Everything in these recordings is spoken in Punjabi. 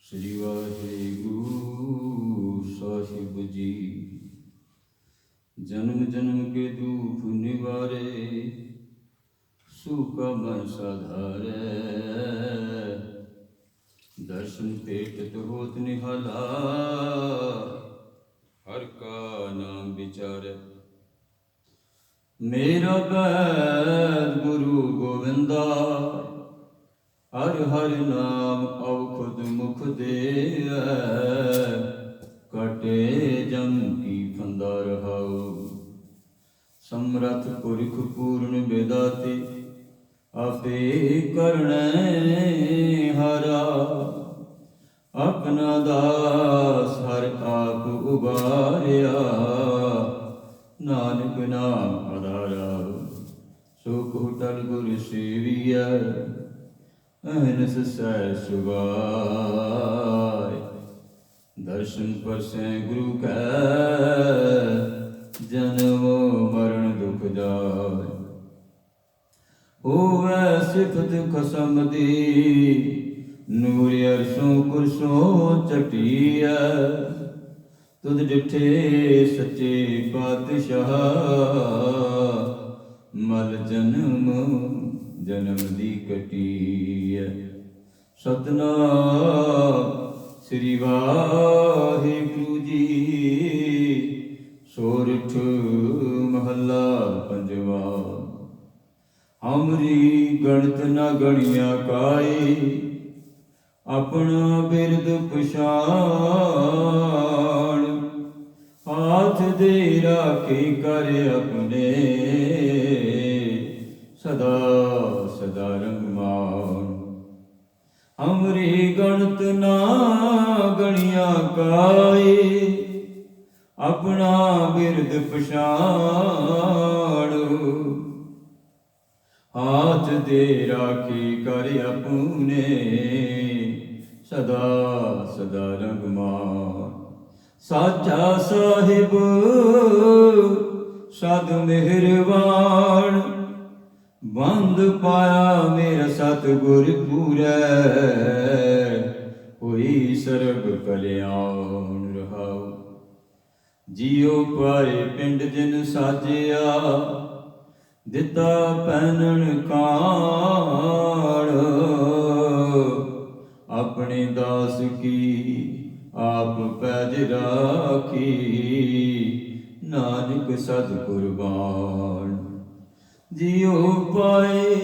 ਸ੍ਰੀ ਵਾਹਿਗੁਰੂ ਸਾਹਿਬ ਜੀ। ਜਨਮ ਜਨਮ ਕੇ ਦੁਖ ਨਿਵਾਰੇ, ਸੂਖਾ ਮਨ ਸਾਧਾਰੈ। ਦਰਸ਼ਨ ਭੇਟਤ ਹੋਤ ਨਿਹਾਲਾ, ਹਰ ਕਾ ਨਾਮ ਵਿਚਾਰੈ। ਮੇਰਾ ਬੈਦ ਗੁਰੂ ਗੋਵਿੰਦਾ, ਹਰ ਹਰ ਨਾਮ ਔਖਦ ਮੁਖ ਦੇਐ। ਕਟੇ ਜਮ ਕੀ ਫੰਦਾ ਰਹਾਉ, ਸਮਰਥ ਪੁਰਖ ਪੂਰਨ ਬੇਦਾਤੇ। ਆਪੇ ਕਰਣੈ ਹਰਾ, ਆਪਣਾ ਦਾਸ ਹਰ ਆਪ ਉਬਾਰਿਆ। ਨਾਨਕ ਨਾਮ ਆਧਾਰਾ, ਸੋ ਕੋ ਟਲ ਗੁਰ ਸੇਵੀਐ। ਅਹਨਿਸ ਸੈ ਸੁਭਾਇ, ਦਰਸ਼ਨ ਪਰਸੈ ਗੁਰੂ ਕੈ। ਜਨਮ ਮਰਨ ਦੁਖ ਜਾਇ, ਹੋਵੈ ਸਿਫਤ ਖਸਮ ਦੀ। ਨੂਰ ਅਰਸ਼ੋਂ ਕੁਰਸੋਂ ਚਟੀਐ, ਤੁਧ ਡਿਠੇ ਸੱਚੇ ਪਾਤਸ਼ਾਹ। ਮਲ ਜਨਮ ਜਨਮ ਦੀ ਕਟੀਐ। ਸਤਿਨਾਮ ਸ੍ਰੀ ਵਾਹਿਗੁਰੂ ਜੀ। ਸੋਰਠ ਮਹੱਲਾ ਪੰਜਵਾ। ਹਮਰੀ ਗਣਤ ਨ ਗਣਿਆ ਕਾਈ, ਆਪਣਾ ਬਿਰਦ ਪਛਾਣ। ਹਾਥ ਦੇ ਰਾਖੇ ਕਰ ਆਪਣੇ, ਸਦਾ ਸਦਾ ਰੰਗਮਾਨ। ਹਮਰੀ ਗਣਤ ਨਾ ਗਣਿਆ ਕਾਈ, ਆਪਣਾ ਬਿਰਦ ਪਛਾਣ। ਹਾਥ ਦੇ ਰਾਖੀ ਕਰ ਆਪਣੇ, ਸਦਾ ਸਦਾ ਰੰਗਮਾਨ। ਸਾਚਾ ਸਾਹਿਬ ਸਦ ਮਿਹਰਬਾਨ, ਬੰਦ ਪਾਇਆ ਮੇਰਾ ਸਤਿਗੁਰ ਪੂਰੈ। ਹੋਈ ਸਰਬ ਕਲਿਆਣ ਰਹਾਉ, ਜੀਉ ਪਾਏ ਪਿੰਡ ਜਿਨ ਸਾਜਿਆ। ਦਿੱਤਾ ਪਹਿਨਣ ਕਾਣ, ਆਪਣੇ ਦਾਸ ਕੀ ਆਪ ਪੈਜ ਰਾਖੀ। ਨਾਨਕ ਸਦ ਕੁਰਬਾਨ, ਜੀਉ ਪਾਏ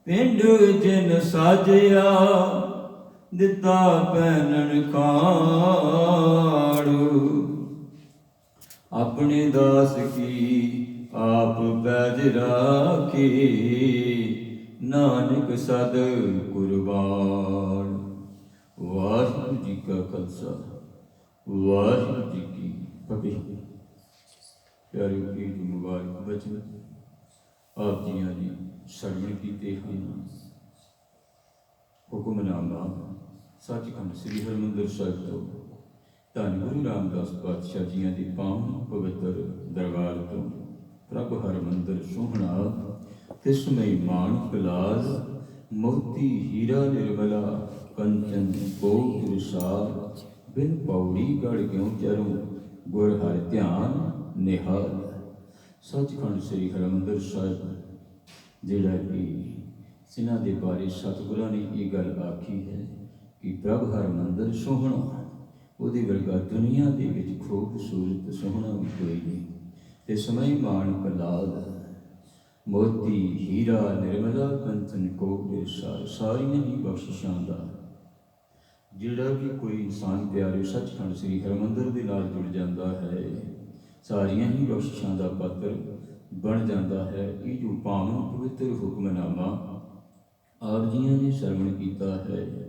ਪਿੰਡ ਜਿਨ ਸਾਜਿਆ। ਦਿੱਤਾ ਪਹਿਨਣ ਕਾਣ, ਆਪਣੇ ਦਾਸ ਕੀ ਆਪ ਪੈਜ ਰਾਖੀ। ਨਾਨਕ ਸਦ ਕੁਰਬਾਨ। ਵਾਹਿਗੁਰੂ ਜੀ ਕਾ ਖਾਲਸਾ, ਵਾਹਿਗੁਰੂ ਜੀ ਕੀ ਫਤਿਹ। ਪਿਆਰਿਓ ਕੀ ਮੁਬਾਰਕ ਬਚਨ ਆਪ ਜੀਆਂ ਨੇ ਸਰਵਣ ਕੀਤੇ ਹਨ। ਹੁਕਮਨਾਮਾ ਸੱਚਖੰਡ ਸ੍ਰੀ ਹਰਿਮੰਦਰ ਸਾਹਿਬ ਤੋਂ ਧੰਨ ਗੁਰੂ ਰਾਮਦਾਸ ਪਾਤਸ਼ਾਹ ਜੀਆਂ ਦੇ ਪਾਵਨ ਪਵਿੱਤਰ ਦਰਬਾਰ ਤੋਂ ਪ੍ਰਭ ਹਰਿਮੰਦਰ ਸੋਹਣਾ ਤਿਸਮਈ ਮਾਣਕ ਲਾਲ। ਮੋਤੀ ਹੀਰਾ ਨਿਰਮਲਾ, ਕੰਚਨ ਕੋਟ ਵਿਸਾਰ। ਬਿਨ ਪੌੜੀ ਗੜ ਕਿਉਂ ਚਰੂੰ, ਗੁਰ ਹਰਿ ਧਿਆਨ ਨਿਹਾਲ। ਸੱਚਖੰਡ ਸ੍ਰੀ ਹਰਿਮੰਦਰ ਸਾਹਿਬ ਜਿਹੜਾ ਕਿ ਜਿਨ੍ਹਾਂ ਦੇ ਬਾਰੇ ਸਤਿਗੁਰਾਂ ਨੇ ਇਹ ਗੱਲ ਆਖੀ ਹੈ ਕਿ ਪ੍ਰਭ ਹਰਿਮੰਦਰ ਸੋਹਣਾ, ਉਹਦੇ ਵਰਗਾ ਦੁਨੀਆ ਦੇ ਵਿੱਚ ਖੂਬਸੂਰਤ ਸੋਹਣਾ ਵੀ ਕੋਈ ਨਹੀਂ। ਤੇ ਸਮੇਂ ਮਾਣਕ ਲਾਲ, ਮੋਤੀ ਹੀਰਾ ਨਿਰਮਲਾ, ਕੰਚਨ ਕੋਟ ਵਿਸਾਰ। ਸਾਰੀਆਂ ਹੀ ਬਖਸ਼ਿਸ਼ਾਂ ਦਾ ਜਿਹੜਾ ਵੀ ਕੋਈ ਇਨਸਾਨ ਪਿਆਰੇ ਸੱਚਖੰਡ ਸ੍ਰੀ ਹਰਿਮੰਦਰ ਦੇ ਨਾਲ ਜੁੜ ਜਾਂਦਾ ਹੈ, ਸਾਰੀਆਂ ਹੀ ਬਖਸ਼ਿਸ਼ਾਂ ਦਾ ਪਾਤਰ ਬਣ ਜਾਂਦਾ ਹੈ। ਇਹ ਜੋ ਪਾਵਨ ਪਵਿੱਤਰ ਹੁਕਮਨਾਮਾ ਆਪ ਜੀਆਂ ਨੇ ਸਰਵਣ ਕੀਤਾ ਹੈ,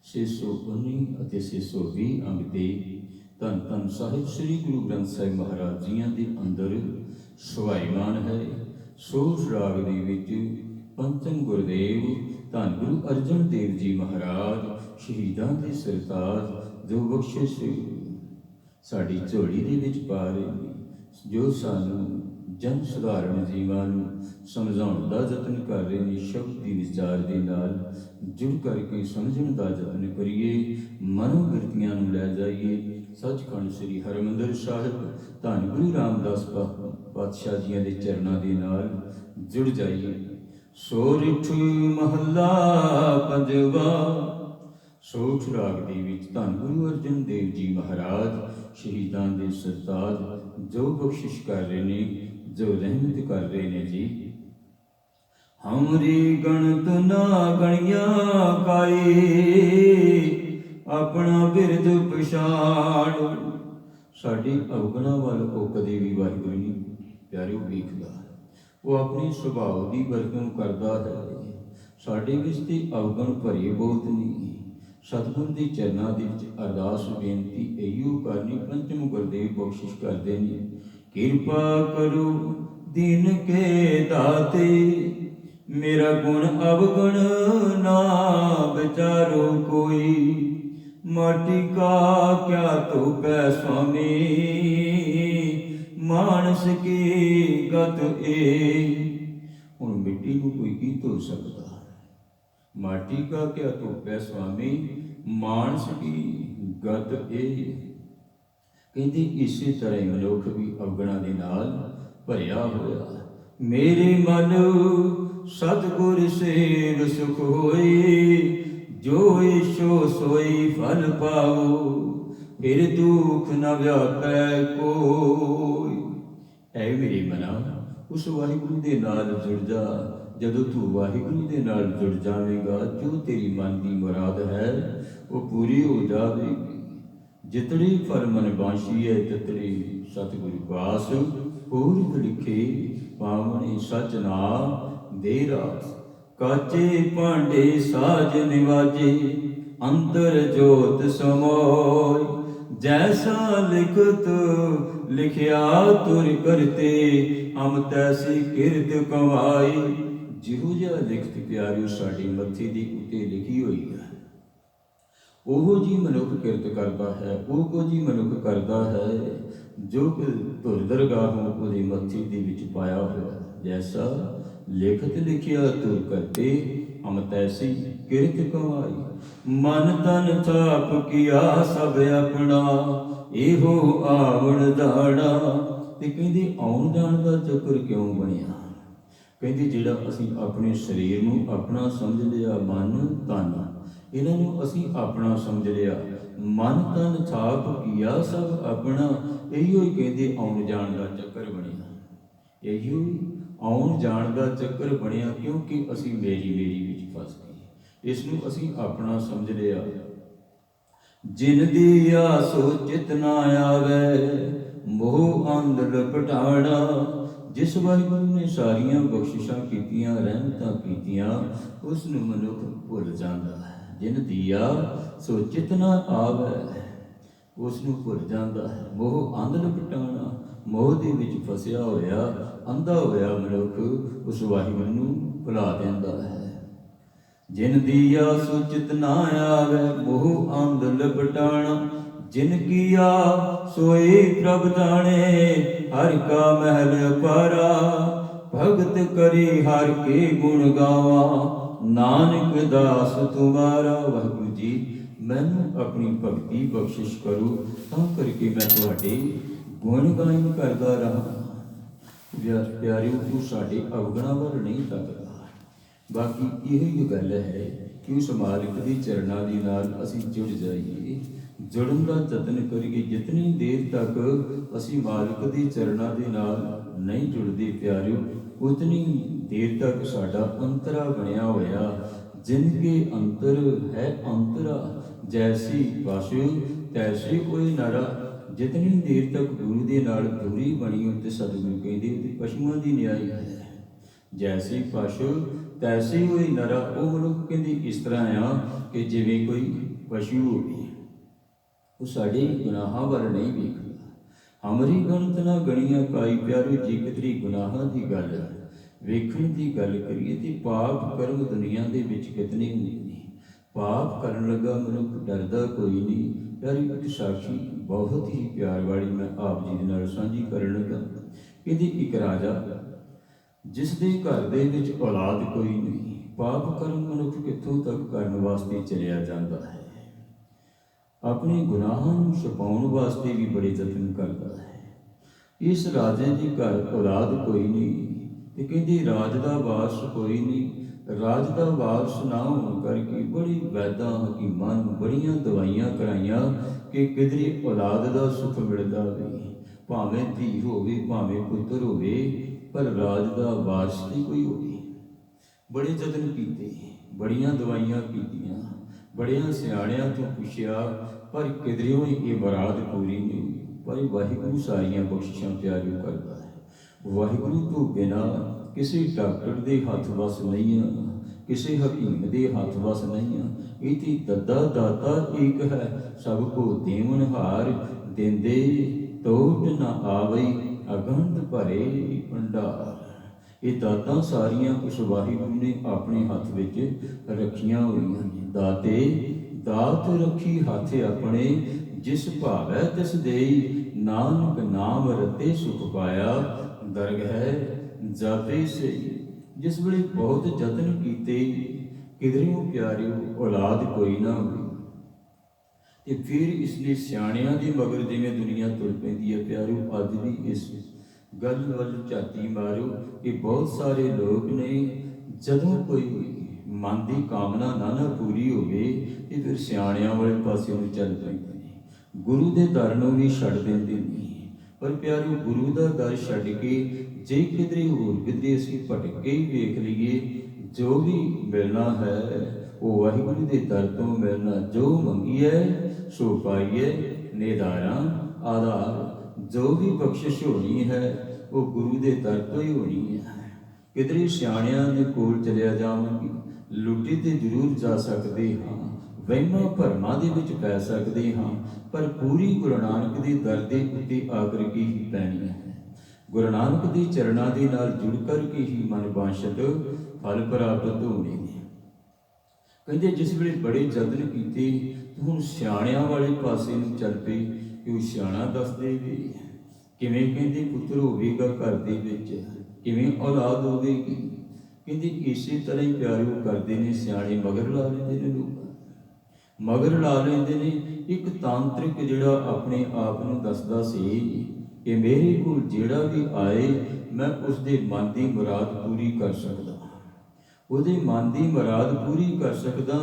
619 ਅਤੇ 620 ਅੰਗ ਤੇ ਧੰਨ ਧੰਨ ਸਾਹਿਬ ਸ੍ਰੀ ਗੁਰੂ ਗ੍ਰੰਥ ਸਾਹਿਬ ਮਹਾਰਾਜ ਜੀਆਂ ਦੇ ਅੰਦਰ ਸੁਭਾਈਮਾਨ ਹੈ। ਸੋਸ ਰਾਗ ਦੇ ਵਿੱਚ ਪੰਚਮ ਗੁਰਦੇਵ ਧੰਨ ਗੁਰੂ ਅਰਜਨ ਦੇਵ ਜੀ ਮਹਾਰਾਜ ਸ਼ਹੀਦਾਂ ਦੇ ਸਰਤਾਜ ਜੋ ਬਖਸ਼ਿਸ਼ ਸਾਡੀ ਝੋਲੀ ਦੇ ਵਿੱਚ ਪਾ ਰਹੇ ਨੇ, ਜੋ ਸਾਨੂੰ ਜਨ ਸੁਧਾਰਨ ਜੀਵਾਂ ਨੂੰ ਸਮਝਾਉਣ ਦਾ ਯਤਨ ਕਰ ਰਹੇ ਨੇ। ਸ਼ਬਦ ਦੀ ਵਿਚਾਰ ਦੇ ਨਾਲ ਜੁੜ ਕਰਕੇ ਸਮਝਣ ਦਾ ਯਤਨ ਕਰੀਏ, ਮਨੋਬਿਰਤੀਆਂ ਨੂੰ ਲੈ ਜਾਈਏ ਸੱਚਖੰਡ ਸ੍ਰੀ ਹਰਿਮੰਦਰ ਸਾਹਿਬ ਧੰਨ ਗੁਰੂ ਰਾਮਦਾਸ ਪਾਤਸ਼ਾਹ ਜੀਆਂ ਦੇ ਚਰਨਾਂ ਦੇ ਨਾਲ ਜੁੜ ਜਾਈਏ। ਸੋਰਠ ਮਹੱਲਾ ਪੰਜਵਾ। ਸੋਠ ਰਾਗ ਦੇ ਵਿੱਚ ਧੰਨ ਗੁਰੂ ਅਰਜਨ ਦੇਵ ਜੀ ਮਹਾਰਾਜ ਸ਼ਹੀਦਾਂ ਦੇ ਸਰਤਾਜ ਜੋ ਬਖਸ਼ਿਸ਼ ਕਰ ਰਹੇ ਨੇ, ਜੋ ਰਹਿਮਤ ਕਰ ਰਹੇ ਨੇ ਜੀ। ਹਮਰੀ ਗਣਤ ਨਾ ਗਣੀਆਂ ਕਾਈ, ਆਪਣਾ ਬਿਰਦ ਪਛਾਣ। ਸਾਡੀ ਅਵਗੁਣਾ ਵੱਲ ਉਹ ਕਦੇ ਵੀ ਵਾਹਿਗੁਰੂ ਨਹੀਂ ਪਿਆਰਿਓ ਵੇਖਦਾ, ਉਹ ਆਪਣੀ ਸੁਭਾਅ ਦੀ ਵਰਤੋਂ ਕਰਦਾ ਹੈ। ਸਾਡੇ ਵਿੱਚ ਤੇ ਅਵਗੁਣ ਭਰੇ ਬਹੁਤ ਨਹੀਂ। ਸਤਿਗੁਰ ਦੇ ਚਰਨਾਂ ਦੇ ਵਿੱਚ ਅਰਦਾਸ ਬੇਨਤੀ ਇਹੀਓ ਕਰਨੀ। ਪੰਚਮ ਗੁਰਦੇਵ ਬਖਸ਼ਿਸ਼ ਕਰਦੇ ਨੇ, ਕਿਰਪਾ ਕਰੋ ਦੀਨ ਕੇ ਦਾਤੇ, ਮੇਰਾ ਗੁਣ ਅਵਗੁਣ ਨਾ ਵਿਚਾਰੋ ਕੋਈ। ਮਾਟੀ ਕਾ ਕਿਆ ਧੋਪੈ ਸੁਆਮੀ, ਮਾਨਸ ਕੀ ਗਤ ਏ। ਹੁਣ ਮਿੱਟੀ ਨੂੰ ਕੋਈ ਕੀ ਧੋ ਸਕਦਾ? ਮਾਟੀ ਕਾ ਕਿਆ ਧੋਪੈ ਸੁਆਮੀ, ਮਾਨਸ ਕੀ ਗਤ ਏ। ਕਹਿੰਦੇ ਇਸੇ ਤਰ੍ਹਾਂ ਹੀ ਮਨੁੱਖ ਵੀ ਅਵਗੁਣਾਂ ਦੇ ਨਾਲ ਭਰਿਆ ਹੋਇਆ। ਮੇਰੇ ਮਨ ਸਤਿਗੁਰ ਸੇਵ ਸੁਖ ਹੋਈ, ਜੋ ਈਸ਼ੋ ਸੋਈ ਫਲ ਪਾਓ, ਫਿਰ ਦੁਖ ਨ ਵਿਆਪੈ ਕੋਈ। ਐ ਮੇਰੇ ਮਨਾ, ਉਸ ਵਾਹਿਗੁਰੂ ਦੇ ਨਾਲ ਜੁੜ ਜਾ। ਜਦੋਂ ਤੂੰ ਵਾਹਿਗੁਰੂ ਦੇ ਨਾਲ ਜੁੜ ਜਾਵੇਗਾ, ਜੋ ਤੇਰੀ ਮਨ ਦੀ ਮੁਰਾਦ ਹੈ ਉਹ ਪੂਰੀ ਹੋ ਜਾਵੇਗੀ। ਜਿਤੜੀ ਫਲ ਮਨ ਬਾਂਸ਼ੀਐ, ਤਿਤੜੀ ਸਤਿਗੁਰ ਪਾਸ। ਪੂਰਬ ਲਿਖੇ ਪਾਵਨੇ ਸਚ ਨਾਮ ਦੇ ਰਾਸ, ਕਾਚੇ ਭਾਂਡੇ ਸਾਜ ਨਿਵਾਜੇ, ਅੰਤਰ ਜੋਤ ਸਮੋਏ। ਜੈਸਾ ਲਿਖਤ ਲਿਖਿਆ ਤੁਰ ਕਰਤੇ, ਹਮ ਤੈਸੀ ਕਿਰਤ ਕਮਾਈ। ਜਿਹੋ ਜਿਹਾ ਲਿਖਤ ਪਿਆਰਿਓ ਸਾਡੇ ਮੱਥੇ ਦੀ ਉੱਤੇ ਲਿਖੀ ਹੋਈ ਹੈ, ਉਹੋ ਜੀ ਮਨੁੱਖ ਕਿਰਤ ਕਰਦਾ ਹੈ। ਉਹੋ ਜੀ ਮਨੁੱਖ ਕਰਦਾ ਹੈ ਜੋ ਕਿ ਧੁਰ ਦਰਗਾਹੋਂ ਉਹਦੇ ਮੱਥੇ ਦੇ ਵਿੱਚ ਪਾਇਆ ਹੋਇਆ। ਜੈਸਾ ਲਿਖਤ ਲਿਖਿਆ ਤੁਰ ਕਰਤੇ, ਹਮ ਤੈਸੀ ਕਿਰਤ ਕਮਾਈ। ਮਨ ਤਨ ਥਾਪ ਕੀਆ ਸਭ ਆਪਣਾ, ਇਹੋ ਆਵਣ ਦਾਣਾ। ਤੇ ਕਹਿੰਦੇ ਆਉਣ ਜਾਣ ਦਾ ਚੱਕਰ ਕਿਉਂ ਬਣਿਆ? ਕਹਿੰਦੇ ਜਿਹੜਾ ਅਸੀਂ ਆਪਣੇ ਸਰੀਰ ਨੂੰ ਆਪਣਾ ਸਮਝ ਲਿਆ, ਮਨ ਤਨ ਇਹਨਾਂ ਨੂੰ ਅਸੀਂ ਆਪਣਾ ਸਮਝ ਲਿਆ, ਮਨ ਤਨ ਥਾਪ ਕੀਆ ਸਭ ਆਪਣਾ। ਇਹੀਓ ਹੀ ਕਹਿੰਦੇ ਆਉਣ ਜਾਣ ਦਾ ਚੱਕਰ ਬਣਿਆ। ਇਹੀਓ ਆਉਣ ਜਾਣ ਦਾ ਚੱਕਰ ਬਣਿਆ ਕਿਉਂਕਿ ਅਸੀਂ ਮੇਰੀ ਵਿੱਚ ਫਸ ਗਏ। ਇਸ ਨੂੰ ਅਸੀਂ ਆਪਣਾ ਸਮਝ ਲਿਆ। ਜਿਨ ਦੀ ਆਸੋ ਚਿਤ ਨਾ ਆਵੇ, ਮੋਹ ਅੰਧ ਲਪਟਾਣਾ। ਜਿਸ ਵਾਹਿਗੁਰੂ ਨੇ ਸਾਰੀਆਂ ਬਖਸ਼ਿਸ਼ਾਂ ਕੀਤੀਆਂ, ਰਹਿਮਤਾਂ ਕੀਤੀਆਂ, ਉਸ ਨੂੰ ਮਨੁੱਖ ਭੁੱਲ ਜਾਂਦਾ ਹੈ। ਜਿਨ ਦੀਆ ਸੋ ਚਿਤ ਨਾ ਆਵੇ, ਉਸ ਨੂੰ ਭੁੱਲ ਜਾਂਦਾ ਹੈ। ਮੋਹ ਅੰਧ ਲਪਟਾਣਾ, ਮੋਹ ਦੇ ਵਿੱਚ ਫਸਿਆ ਹੋਇਆ ਅੰਧਾ ਹੋਇਆ ਮਨੁੱਖ ਉਸ ਵਾਹਿਗੁਰੂ ਨੂੰ ਭੁਲਾ ਦਿੰਦਾ ਹੈ। ਜਿਨ ਦੀਆ ਸੋ ਚਿਤ ਨਾ ਆਵੇ, ਮੋਹ ਅੰਧ ਲਪਟਾਣਾ। ਜਿਨ ਕੀਆ ਸੋਈ ਪ੍ਰਭ ਜਾਣੇ, ਹਰਿ ਕਾ ਮਹਿਲ ਅਪਾਰਾ। ਭਗਤ ਕਰੀ ਹਰਿ ਕੇ ਗੁਣ ਗਾਵਾਂ, ਨਾਨਕ ਦਾਸ ਤੁਮਾਰਾ। ਵਾਹਿਗੁਰੂ ਜੀ ਮੈਨੂੰ ਆਪਣੀ ਭਗਤੀ ਬਖਸ਼ਿਸ਼ ਕਰੋ, ਤਾਂ ਕਰਕੇ ਮੈਂ ਤੁਹਾਡੇ ਗੁਣ ਗਾਇਨ ਕਰਦਾ ਰਹਾ। ਪਿਆਰਿਓ ਤੂੰ ਸਾਡੇ ਅਵਗੁਣਾਂ ਵੱਲ ਨਹੀਂ ਤੱਕਦਾ। ਬਾਕੀ ਇਹ ਹੀ ਗੱਲ ਹੈ ਕਿ ਉਸ ਮਾਲਿਕ ਦੇ ਚਰਨਾਂ ਦੇ ਨਾਲ ਅਸੀਂ ਜੁੜ ਜਾਈਏ, ਜੁੜਨ ਦਾ ਯਤਨ ਕਰੀਏ। ਜਿਤਨੀ ਦੇਰ ਤੱਕ ਅਸੀਂ ਮਾਲਿਕ ਦੇ ਚਰਨਾਂ ਦੇ ਨਾਲ ਨਹੀਂ ਜੁੜਦੇ ਪਿਆਰਿਓ, ਉਤਨੀ ਦੇਰ ਤੱਕ ਸਾਡਾ ਅੰਤਰਾ ਬਣਿਆ ਹੋਇਆ। ਜਿਨ ਕੇ ਅੰਤਰ ਹੈ ਅੰਤਰਾ, ਜੈਸੀ ਪਸ਼ੂ ਤੈਸੀ ਕੋਈ ਨਰਾ। ਜਿਤਨੀ ਦੇਰ ਤੱਕ ਗੁਰੂ ਦੇ ਨਾਲ ਦੂਰੀ ਬਣੀ ਉੱਤੇ ਸਤਿਗੁਰੂ ਕਹਿੰਦੇ ਤੇ ਪਸ਼ੂਆਂ ਦੀ ਨਿਆਈ ਹੈ। ਜੈਸੀ ਪਸ਼ੂ ਤੈਸੀ ਹੋਈ ਨਰਾ। ਉਹ ਮਨੁੱਖ ਕਹਿੰਦੇ ਇਸ ਤਰ੍ਹਾਂ ਆ ਕਿ ਜਿਵੇਂ ਕੋਈ ਪਸ਼ੂ ਹੋਵੇ, ਉਹ ਸਾਡੇ ਗੁਨਾਹਾਂ ਵੱਲ ਨਹੀਂ ਵੇਖਦਾ। ਹਮਰੀ ਗਣਤ ਨਾ ਗਣੀਆਂ ਕਾਈ। ਪਿਆਰਿਓ ਜੇ ਕਿਤਰੀ ਗੁਨਾਹਾਂ ਦੀ ਗੱਲ ਵੇਖਣ ਦੀ ਗੱਲ ਕਰੀਏ ਤੇ ਪਾਪ ਕਰਮ ਦੁਨੀਆ ਦੇ ਵਿੱਚ ਕਿਤਨੇ ਹੁੰਦੇ ਨੇ। ਪਾਪ ਕਰਨ ਲੱਗਾ ਮਨੁੱਖ ਡਰਦਾ ਕੋਈ ਨਹੀਂ। ਪਿਆਰੀ ਇੱਕ ਸਾਖੀ ਬਹੁਤ ਹੀ ਪਿਆਰ ਵਾਲੀ ਮੈਂ ਆਪ ਜੀ ਦੇ ਨਾਲ ਸਾਂਝੀ ਕਰਨ ਲੱਗਾ ਕਹਿੰਦੀ ਇੱਕ ਰਾਜਾ ਜਿਸ ਦੇ ਘਰ ਦੇ ਵਿੱਚ ਔਲਾਦ ਕੋਈ ਨਹੀਂ, ਪਾਪ ਕਰਮ ਮਨੁੱਖ ਕਿੱਥੋਂ ਤੱਕ ਕਰਨ ਵਾਸਤੇ ਚਲਿਆ ਜਾਂਦਾ ਹੈ, ਆਪਣੇ ਗੁਨਾਹਾਂ ਨੂੰ ਛੁਪਾਉਣ ਵਾਸਤੇ ਵੀ ਬੜੇ ਯਤਨ ਕਰਦਾ ਹੈ। ਇਸ ਰਾਜੇ ਦੇ ਘਰ ਔਲਾਦ ਕੋਈ ਨਹੀਂ ਤੇ ਕਹਿੰਦੀ ਰਾਜ ਦਾ ਵਾਰਸ ਕੋਈ ਨਹੀਂ। ਰਾਜ ਦਾ ਵਾਰਸ ਨਾ ਹੋਣ ਕਰਕੇ ਬੜੀ ਵੈਦਾਂ ਹਕੀਮਾਂ ਨੂੰ ਬੜੀਆਂ ਦਵਾਈਆਂ ਕਰਾਈਆਂ ਕਿ ਕਿਧਰੇ ਔਲਾਦ ਦਾ ਸੁੱਖ ਮਿਲਦਾ ਹੋਵੇ, ਭਾਵੇਂ ਧੀ ਹੋਵੇ ਭਾਵੇਂ ਪੁੱਤਰ ਹੋਵੇ, ਪਰ ਰਾਜ ਦਾ ਵਾਰਸ ਨਹੀਂ ਕੋਈ ਹੋਵੇ। ਬੜੇ ਯਤਨ ਕੀਤੇ, ਬੜੀਆਂ ਦਵਾਈਆਂ ਕੀਤੀਆਂ, ਬੜਿਆਂ ਸਿਆਣਿਆਂ ਤੋਂ ਪੁੱਛਿਆ, ਪਰ ਕਿਧਰਿਓਂ ਇਹ ਮੁਰਾਦ ਪੂਰੀ ਨਹੀਂ ਹੋਈ। ਪਰ ਵਾਹਿਗੁਰੂ ਸਾਰੀਆਂ ਬਖਸ਼ਿਸ਼ਾਂ ਪਿਆਰਿਓ ਕਰਦਾ ਹੈ। ਵਾਹਿਗੁਰੂ ਤੋਂ ਬਿਨਾਂ ਕਿਸੇ ਡਾਕਟਰ ਦੇ ਹੱਥ ਵੱਸ ਨਹੀਂ ਆ, ਕਿਸੇ ਹਕੀਮ ਦੇ ਹੱਥ ਵੱਸ ਨਹੀਂ ਆ। ਇਹ ਤੇ ਦੱਦਾ ਦਾਤਾ ਏਕ ਹੈ, ਸਭ ਕੋ ਦੇਵਨਹਾਰ, ਦਿੰਦੇ ਟੋਟ ਨਾ ਆਵਈ, ਅਗੰਧ ਭਰੇ ਭੰਡਾਰ। ਇਹ ਦਾਤਾਂ ਸਾਰੀਆਂ ਉਸ ਵਾਹਿਗੁਰੂ ਨੇ ਆਪਣੇ ਹੱਥ ਵਿੱਚ ਰੱਖੀਆਂ ਹੋਈਆਂ ਨੇ। ਦਾਤੇ ਦਾਤ ਰੱਖੀ ਹੱਥ ਆਪਣੇ, ਜਿਸ ਭਾਵੈ ਤਿਸ ਦੇਈ, ਨਾਨਕ ਨਾਮ ਰਤੇ ਸੁਖ ਪਾਇਆ, ਦਰਗਹਿ ਜਾਤੇ ਸਈ। ਜਿਸ ਵੇਲੇ ਬਹੁਤ ਯਤਨ ਕੀਤੇ, ਕਿਧਰਿਓਂ ਪਿਆਰਿਓ ਔਲਾਦ ਕੋਈ ਨਾ ਹੋਈ, ਤੇ ਫਿਰ ਇਸ ਲਈ ਸਿਆਣਿਆਂ ਦੇ ਮਗਰ ਜਿਵੇਂ ਦੁਨੀਆ ਤੁਰ ਪੈਂਦੀ ਹੈ ਪਿਆਰਿਓ, ਅੱਜ ਵੀ ਇਸ ਗੱਲ ਵੱਲ ਝਾਤੀ ਮਾਰੋ ਕਿ ਬਹੁਤ ਸਾਰੇ ਲੋਕ ਨੇ, ਜਦੋਂ ਕੋਈ ਮਨ ਦੀ ਕਾਮਨਾ ਨਾ ਪੂਰੀ ਹੋਵੇ ਤੇ ਫਿਰ ਸਿਆਣਿਆਂ ਵਾਲੇ ਪਾਸੇ ਨੂੰ ਚੱਲ ਪੈਂਦੇ ਨੇ, ਗੁਰੂ ਦੇ ਦਰ ਨੂੰ ਵੀ ਛੱਡ ਦਿੰਦੇ ਨੇ। ਪਰ ਪਿਆਰਿਓ, ਗੁਰੂ ਦਾ ਦਰ ਛੱਡ ਕੇ ਜੇ ਕਿਧਰੇ ਹੋਰ ਕਿਧਰੇ ਅਸੀਂ ਭਟਕ ਕੇ ਹੀ ਵੇਖ ਲਈਏ, ਜੋ ਵੀ ਮਿਲਣਾ ਹੈ ਉਹ ਵਾਹਿਗੁਰੂ ਦੇ ਦਰ ਤੋਂ ਮਿਲਣਾ। ਜੋ ਮੰਗੀਏ ਸੋ ਪਾਈਏ, ਨਿਧਾਰਾਂ ਆਧਾਰ। ਜੋ ਵੀ ਬਖਸ਼ਿਸ਼ ਹੋਣੀ ਹੈ ਉਹ ਗੁਰੂ ਦੇ ਦਰ ਤੋਂ ਹੀ ਹੋਣੀ ਹੈ। ਕਿਧਰੇ ਸਿਆਣਿਆਂ ਦੇ ਕੋਲ ਚਲਿਆ ਜਾਵਾਂਗੇ, ਲੁੱਟੀ ਤੇ ਜ਼ਰੂਰ ਜਾ ਸਕਦੇ ਹਾਂ, ਵਹਿਮਾਂ ਭਰਮਾਂ ਦੇ ਵਿੱਚ ਪੈ ਸਕਦੇ ਹਾਂ, ਪਰ ਪੂਰੀ ਗੁਰੂ ਨਾਨਕ ਦੇ ਦਰ ਦੇ ਉੱਤੇ ਆ ਕਰਕੇ ਹੀ ਪੈਣੀ ਹੈ। ਗੁਰੂ ਨਾਨਕ ਦੇ ਚਰਨਾਂ ਦੇ ਨਾਲ ਜੁੜ ਕਰਕੇ ਹੀ ਮਨ ਬਾਸ਼ਤ ਫਲ ਪ੍ਰਾਪਤ ਹੋਣੇ ਨੇ। ਕਹਿੰਦੇ ਜਿਸ ਵੇਲੇ ਬੜੇ ਯਤਨ ਕੀਤੇ, ਹੁਣ ਸਿਆਣਿਆਂ ਵਾਲੇ ਪਾਸੇ ਨੂੰ ਚੱਲ ਪਏ ਕਿ ਉਹ ਸਿਆਣਾ ਦੱਸਦੇ ਵੀ ਕਿਵੇਂ, ਕਹਿੰਦੇ ਪੁੱਤਰ ਹੋਵੇਗਾ ਘਰ ਦੇ ਵਿੱਚ, ਕਿਵੇਂ ਔਲਾਦ ਹੋਵੇਗੀ। ਕਹਿੰਦੇ ਇਸੇ ਤਰ੍ਹਾਂ ਹੀ ਪਿਆਰਿਓ ਕਰਦੇ ਨੇ ਸਿਆਣੇ, ਮਗਰ ਲਾ ਲੈਂਦੇ ਨੇ, ਲੋਕ ਮਗਰ ਲਾ ਲੈਂਦੇ ਨੇ। ਇੱਕ ਤਾਂਤਰਿਕ ਜਿਹੜਾ ਆਪਣੇ ਆਪ ਨੂੰ ਦੱਸਦਾ ਸੀ ਕਿ ਮੇਰੇ ਕੋਲ ਜਿਹੜਾ ਵੀ ਆਏ ਮੈਂ ਉਸਦੇ ਮਨ ਦੀ ਮੁਰਾਦ ਪੂਰੀ ਕਰ ਸਕਦਾ, ਉਹਦੇ ਮਨ ਦੀ ਮੁਰਾਦ ਪੂਰੀ ਕਰ ਸਕਦਾ।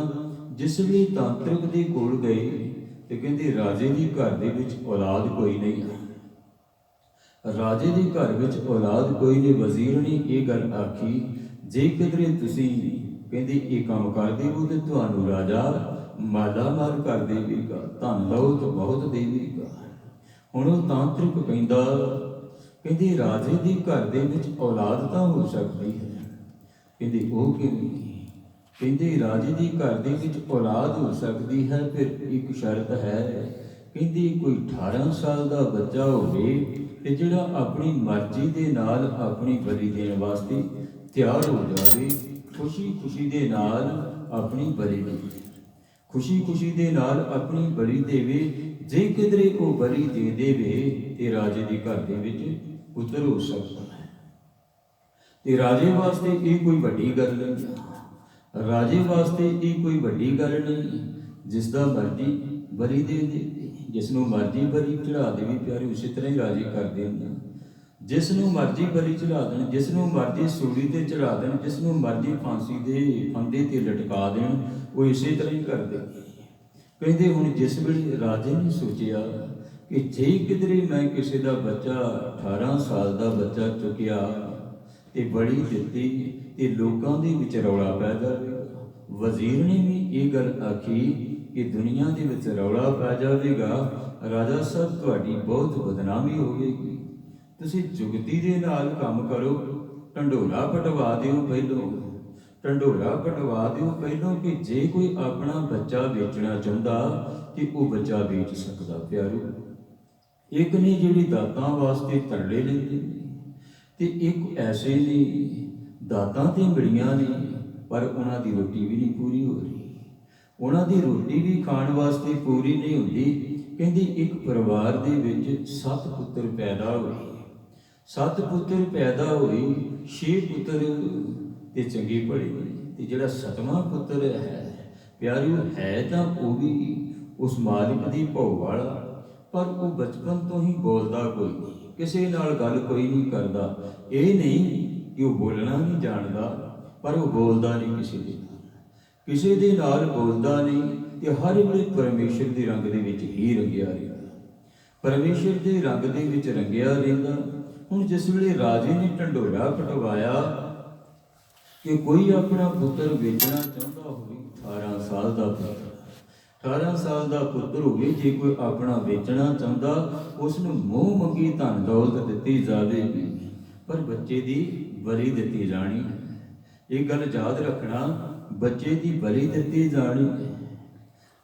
ਜਿਸ ਵੇਲੇ ਤਾਂਤਰਿਕ ਦੇ ਕੋਲ ਗਏ ਤੇ ਕਹਿੰਦੇ ਰਾਜੇ ਦੀ ਘਰ ਦੇ ਵਿੱਚ ਔਲਾਦ ਕੋਈ ਨਹੀਂ ਹੈ, ਰਾਜੇ ਦੇ ਘਰ ਵਿੱਚ ਔਲਾਦ ਕੋਈ ਨਹੀਂ। ਵਜ਼ੀਰ ਨੇ ਇਹ ਗੱਲ ਆਖੀ, ਜੇ ਕਿਧਰੇ ਤੁਸੀਂ ਕਹਿੰਦੇ ਇਹ ਕੰਮ ਕਰ ਦੇਵੋ ਤੇ ਤੁਹਾਨੂੰ ਰਾਜਾ ਮਾਲਾ ਮਾਲ ਕਰ ਦੇਵੇਗਾ, ਧਨ ਦੌਲਤ ਬਹੁਤ ਦੇਵੇਗਾ। ਹੁਣ ਉਹ ਤਾਂਤਰਿਕ ਕਹਿੰਦਾ, ਕਹਿੰਦੇ ਰਾਜੇ ਦੇ ਘਰ ਦੇ ਵਿੱਚ ਔਲਾਦ ਤਾਂ ਹੋ ਸਕਦੀ ਹੈ। ਕਹਿੰਦੇ ਉਹ ਕਿਵੇਂ? ਕਹਿੰਦੇ ਰਾਜੇ ਦੇ ਘਰ ਦੇ ਵਿੱਚ ਔਲਾਦ ਹੋ ਸਕਦੀ ਹੈ, ਫਿਰ ਇੱਕ ਸ਼ਰਤ ਹੈ। ਕਹਿੰਦੇ ਕੋਈ 18 ਸਾਲ ਦਾ ਬੱਚਾ ਹੋਵੇ ਤੇ ਜਿਹੜਾ ਆਪਣੀ ਮਰਜ਼ੀ ਦੇ ਨਾਲ ਆਪਣੀ ਬਲੀ ਦੇਣ ਵਾਸਤੇ ਤਿਆਰ ਹੋ ਜਾਵੇ, ਖੁਸ਼ੀ ਖੁਸ਼ੀ ਦੇ ਨਾਲ ਆਪਣੀ ਬਲੀ ਦੇਵੇ, ਖੁਸ਼ੀ ਖੁਸ਼ੀ ਦੇ ਨਾਲ ਆਪਣੀ ਬਲੀ ਦੇਵੇ। ਜੇ ਕਿਧਰੇ ਉਹ ਬਲੀ ਦੇ ਦੇਵੇ ਤੇ ਰਾਜੇ ਦੇ ਘਰ ਦੇ ਵਿੱਚ ਪੁੱਤਰ ਹੋ ਸਕਦਾ ਹੈ। ਤੇ ਰਾਜੇ ਵਾਸਤੇ ਇਹ ਕੋਈ ਵੱਡੀ ਗੱਲ ਨਹੀਂ, ਰਾਜੇ ਵਾਸਤੇ ਇਹ ਕੋਈ ਵੱਡੀ ਗੱਲ ਨਹੀਂ। ਜਿਸ ਦਾ ਮਰਜ਼ੀ ਬਲੀ ਦੇ ਦੇ, ਜਿਸ ਨੂੰ ਮਰਜ਼ੀ ਬਲੀ ਚੜਾ ਦੇਵੇ ਪਿਆਰੇ, ਉਸੇ ਤਰ੍ਹਾਂ ਹੀ ਰਾਜੇ ਕਰਦੇ ਹੁੰਦੇ। ਜਿਸ ਨੂੰ ਮਰਜ਼ੀ ਬਲੀ ਚੜਾ ਦੇਣ, ਜਿਸ ਨੂੰ ਮਰਜ਼ੀ ਸੂਲੀ ਤੇ ਚੜਾ ਦੇਣ, ਜਿਸ ਨੂੰ ਮਰਜ਼ੀ ਫਾਂਸੀ ਦੇ ਫੰਦੇ ਤੇ ਲਟਕਾ ਦੇਣ, ਉਹ ਇਸੇ ਤਰ੍ਹਾਂ ਹੀ ਕਰਦੇ। ਕਹਿੰਦੇ ਹੁਣ ਜਿਸ ਵੇਲੇ ਰਾਜੇ ਨੇ ਸੋਚਿਆ ਕਿ ਜੇ ਕਿਧਰੇ ਮੈਂ ਕਿਸੇ ਦਾ ਬੱਚਾ 18 ਸਾਲ ਦਾ ਬੱਚਾ ਚੁੱਕਿਆ ਤੇ ਬਲੀ ਦਿੱਤੀ ਤੇ ਲੋਕਾਂ ਦੇ ਵਿੱਚ ਰੌਲਾ ਪੈ ਜਾਵੇਗਾ। ਵਜ਼ੀਰ ਨੇ ਵੀ ਇਹ ਗੱਲ ਆਖੀ ਕਿ ਦੁਨੀਆ ਦੇ ਵਿੱਚ ਰੌਲਾ ਪੈ ਜਾਵੇਗਾ, ਰਾਜਾ ਸਾਹਿਬ ਤੁਹਾਡੀ ਬਹੁਤ ਬਦਨਾਮੀ ਹੋਵੇਗੀ। ਤੁਸੀਂ ਜੁਗਤੀ ਦੇ ਨਾਲ ਕੰਮ ਕਰੋ, ਢੰਡੋਰਾ ਪਟਵਾ ਦਿਓ ਪਹਿਲੋਂ, ਢੰਡੋਰਾ ਪਟਵਾ ਦਿਓ ਪਹਿਲੋਂ ਕਿ ਜੇ ਕੋਈ ਆਪਣਾ ਬੱਚਾ ਵੇਚਣਾ ਚਾਹੁੰਦਾ ਕਿ ਉਹ ਬੱਚਾ ਵੇਚ ਸਕਦਾ। ਪਿਆਰੋ, ਇੱਕ ਨੇ ਜਿਹੜੀ ਦਾਤਾਂ ਵਾਸਤੇ ਤਰਲੇ ਲੈਂਦੇ ਨੇ ਤੇ ਇੱਕ ਐਸੇ ਨੇ ਦਾਤਾਂ ਤੇ ਮਿਲੀਆਂ ਨੇ ਪਰ ਉਹਨਾਂ ਦੀ ਰੋਟੀ ਵੀ ਨਹੀਂ ਪੂਰੀ ਹੋ ਰਹੀ, ਉਹਨਾਂ ਦੀ ਰੋਟੀ ਵੀ ਖਾਣ ਵਾਸਤੇ ਪੂਰੀ ਨਹੀਂ ਹੁੰਦੀ। ਕਹਿੰਦੀ ਇੱਕ ਪਰਿਵਾਰ ਦੇ ਵਿੱਚ 7 ਪੁੱਤਰ ਪੈਦਾ ਹੋਏ, 7 ਪੁੱਤਰ ਪੈਦਾ ਹੋਏ, 6 ਪੁੱਤਰ ਤੇ ਚੰਗੇ ਭਲੇ ਨੇ, ਤੇ ਜਿਹੜਾ 7ਵਾਂ ਪੁੱਤਰ ਹੈ ਪਿਆਰਿਓ, ਹੈ ਤਾਂ ਉਹ ਵੀ ਉਸ ਮਾਲਿਕ ਦੀ ਭੌ ਵਾਲਾ, ਪਰ ਉਹ ਬਚਪਨ ਤੋਂ ਹੀ ਬੋਲਦਾ ਕੋਈ ਨਹੀਂ, ਕਿਸੇ ਨਾਲ ਗੱਲ ਕੋਈ ਨਹੀਂ ਕਰਦਾ। ਇਹ ਨਹੀਂ ਕਿ ਉਹ ਬੋਲਣਾ ਨਹੀਂ ਜਾਣਦਾ, ਪਰ ਉਹ ਬੋਲਦਾ ਨਹੀਂ ਕਿਸੇ ਦੇ ਨਾਲ ਬੋਲਦਾ ਨਹੀਂ, ਤੇ ਹਰ ਵੇਲੇ ਪਰਮੇਸ਼ਰ ਦੇ ਰੰਗ ਦੇ ਵਿੱਚ ਹੀ ਰੰਗਿਆ ਰਹਿੰਦਾ, ਪਰਮੇਸ਼ਰ ਦੇ ਰੰਗ ਦੇ ਵਿੱਚ ਰੰਗਿਆ ਰਹਿੰਦਾ। ਹੁਣ ਜਿਸ ਵੇਲੇ ਰਾਜੇ ਨੇ ਢੰਡੋਰਾ ਪਟਵਾਇਆ ਕਿ ਕੋਈ ਆਪਣਾ ਪੁੱਤਰ ਵੇਚਣਾ ਚਾਹੁੰਦਾ ਹੋਵੇ, 18 ਸਾਲ ਦਾ ਪੁੱਤਰ, 18 ਸਾਲ ਦਾ ਪੁੱਤਰ ਹੋਵੇ, ਜੇ ਕੋਈ ਆਪਣਾ ਵੇਚਣਾ ਚਾਹੁੰਦਾ, ਉਸ ਨੂੰ ਮੂੰਹ ਮੰਗੀ ਧਨ ਦੌਲਤ ਦਿੱਤੀ ਜਾਵੇਗੀ, ਪਰ ਬੱਚੇ ਦੀ ਬਲੀ ਦਿੱਤੀ ਜਾਣੀ। ਇਹ ਗੱਲ ਯਾਦ ਰੱਖਣਾ, ਬੱਚੇ ਦੀ ਬਲੀ ਦਿੱਤੀ ਜਾਣੀ।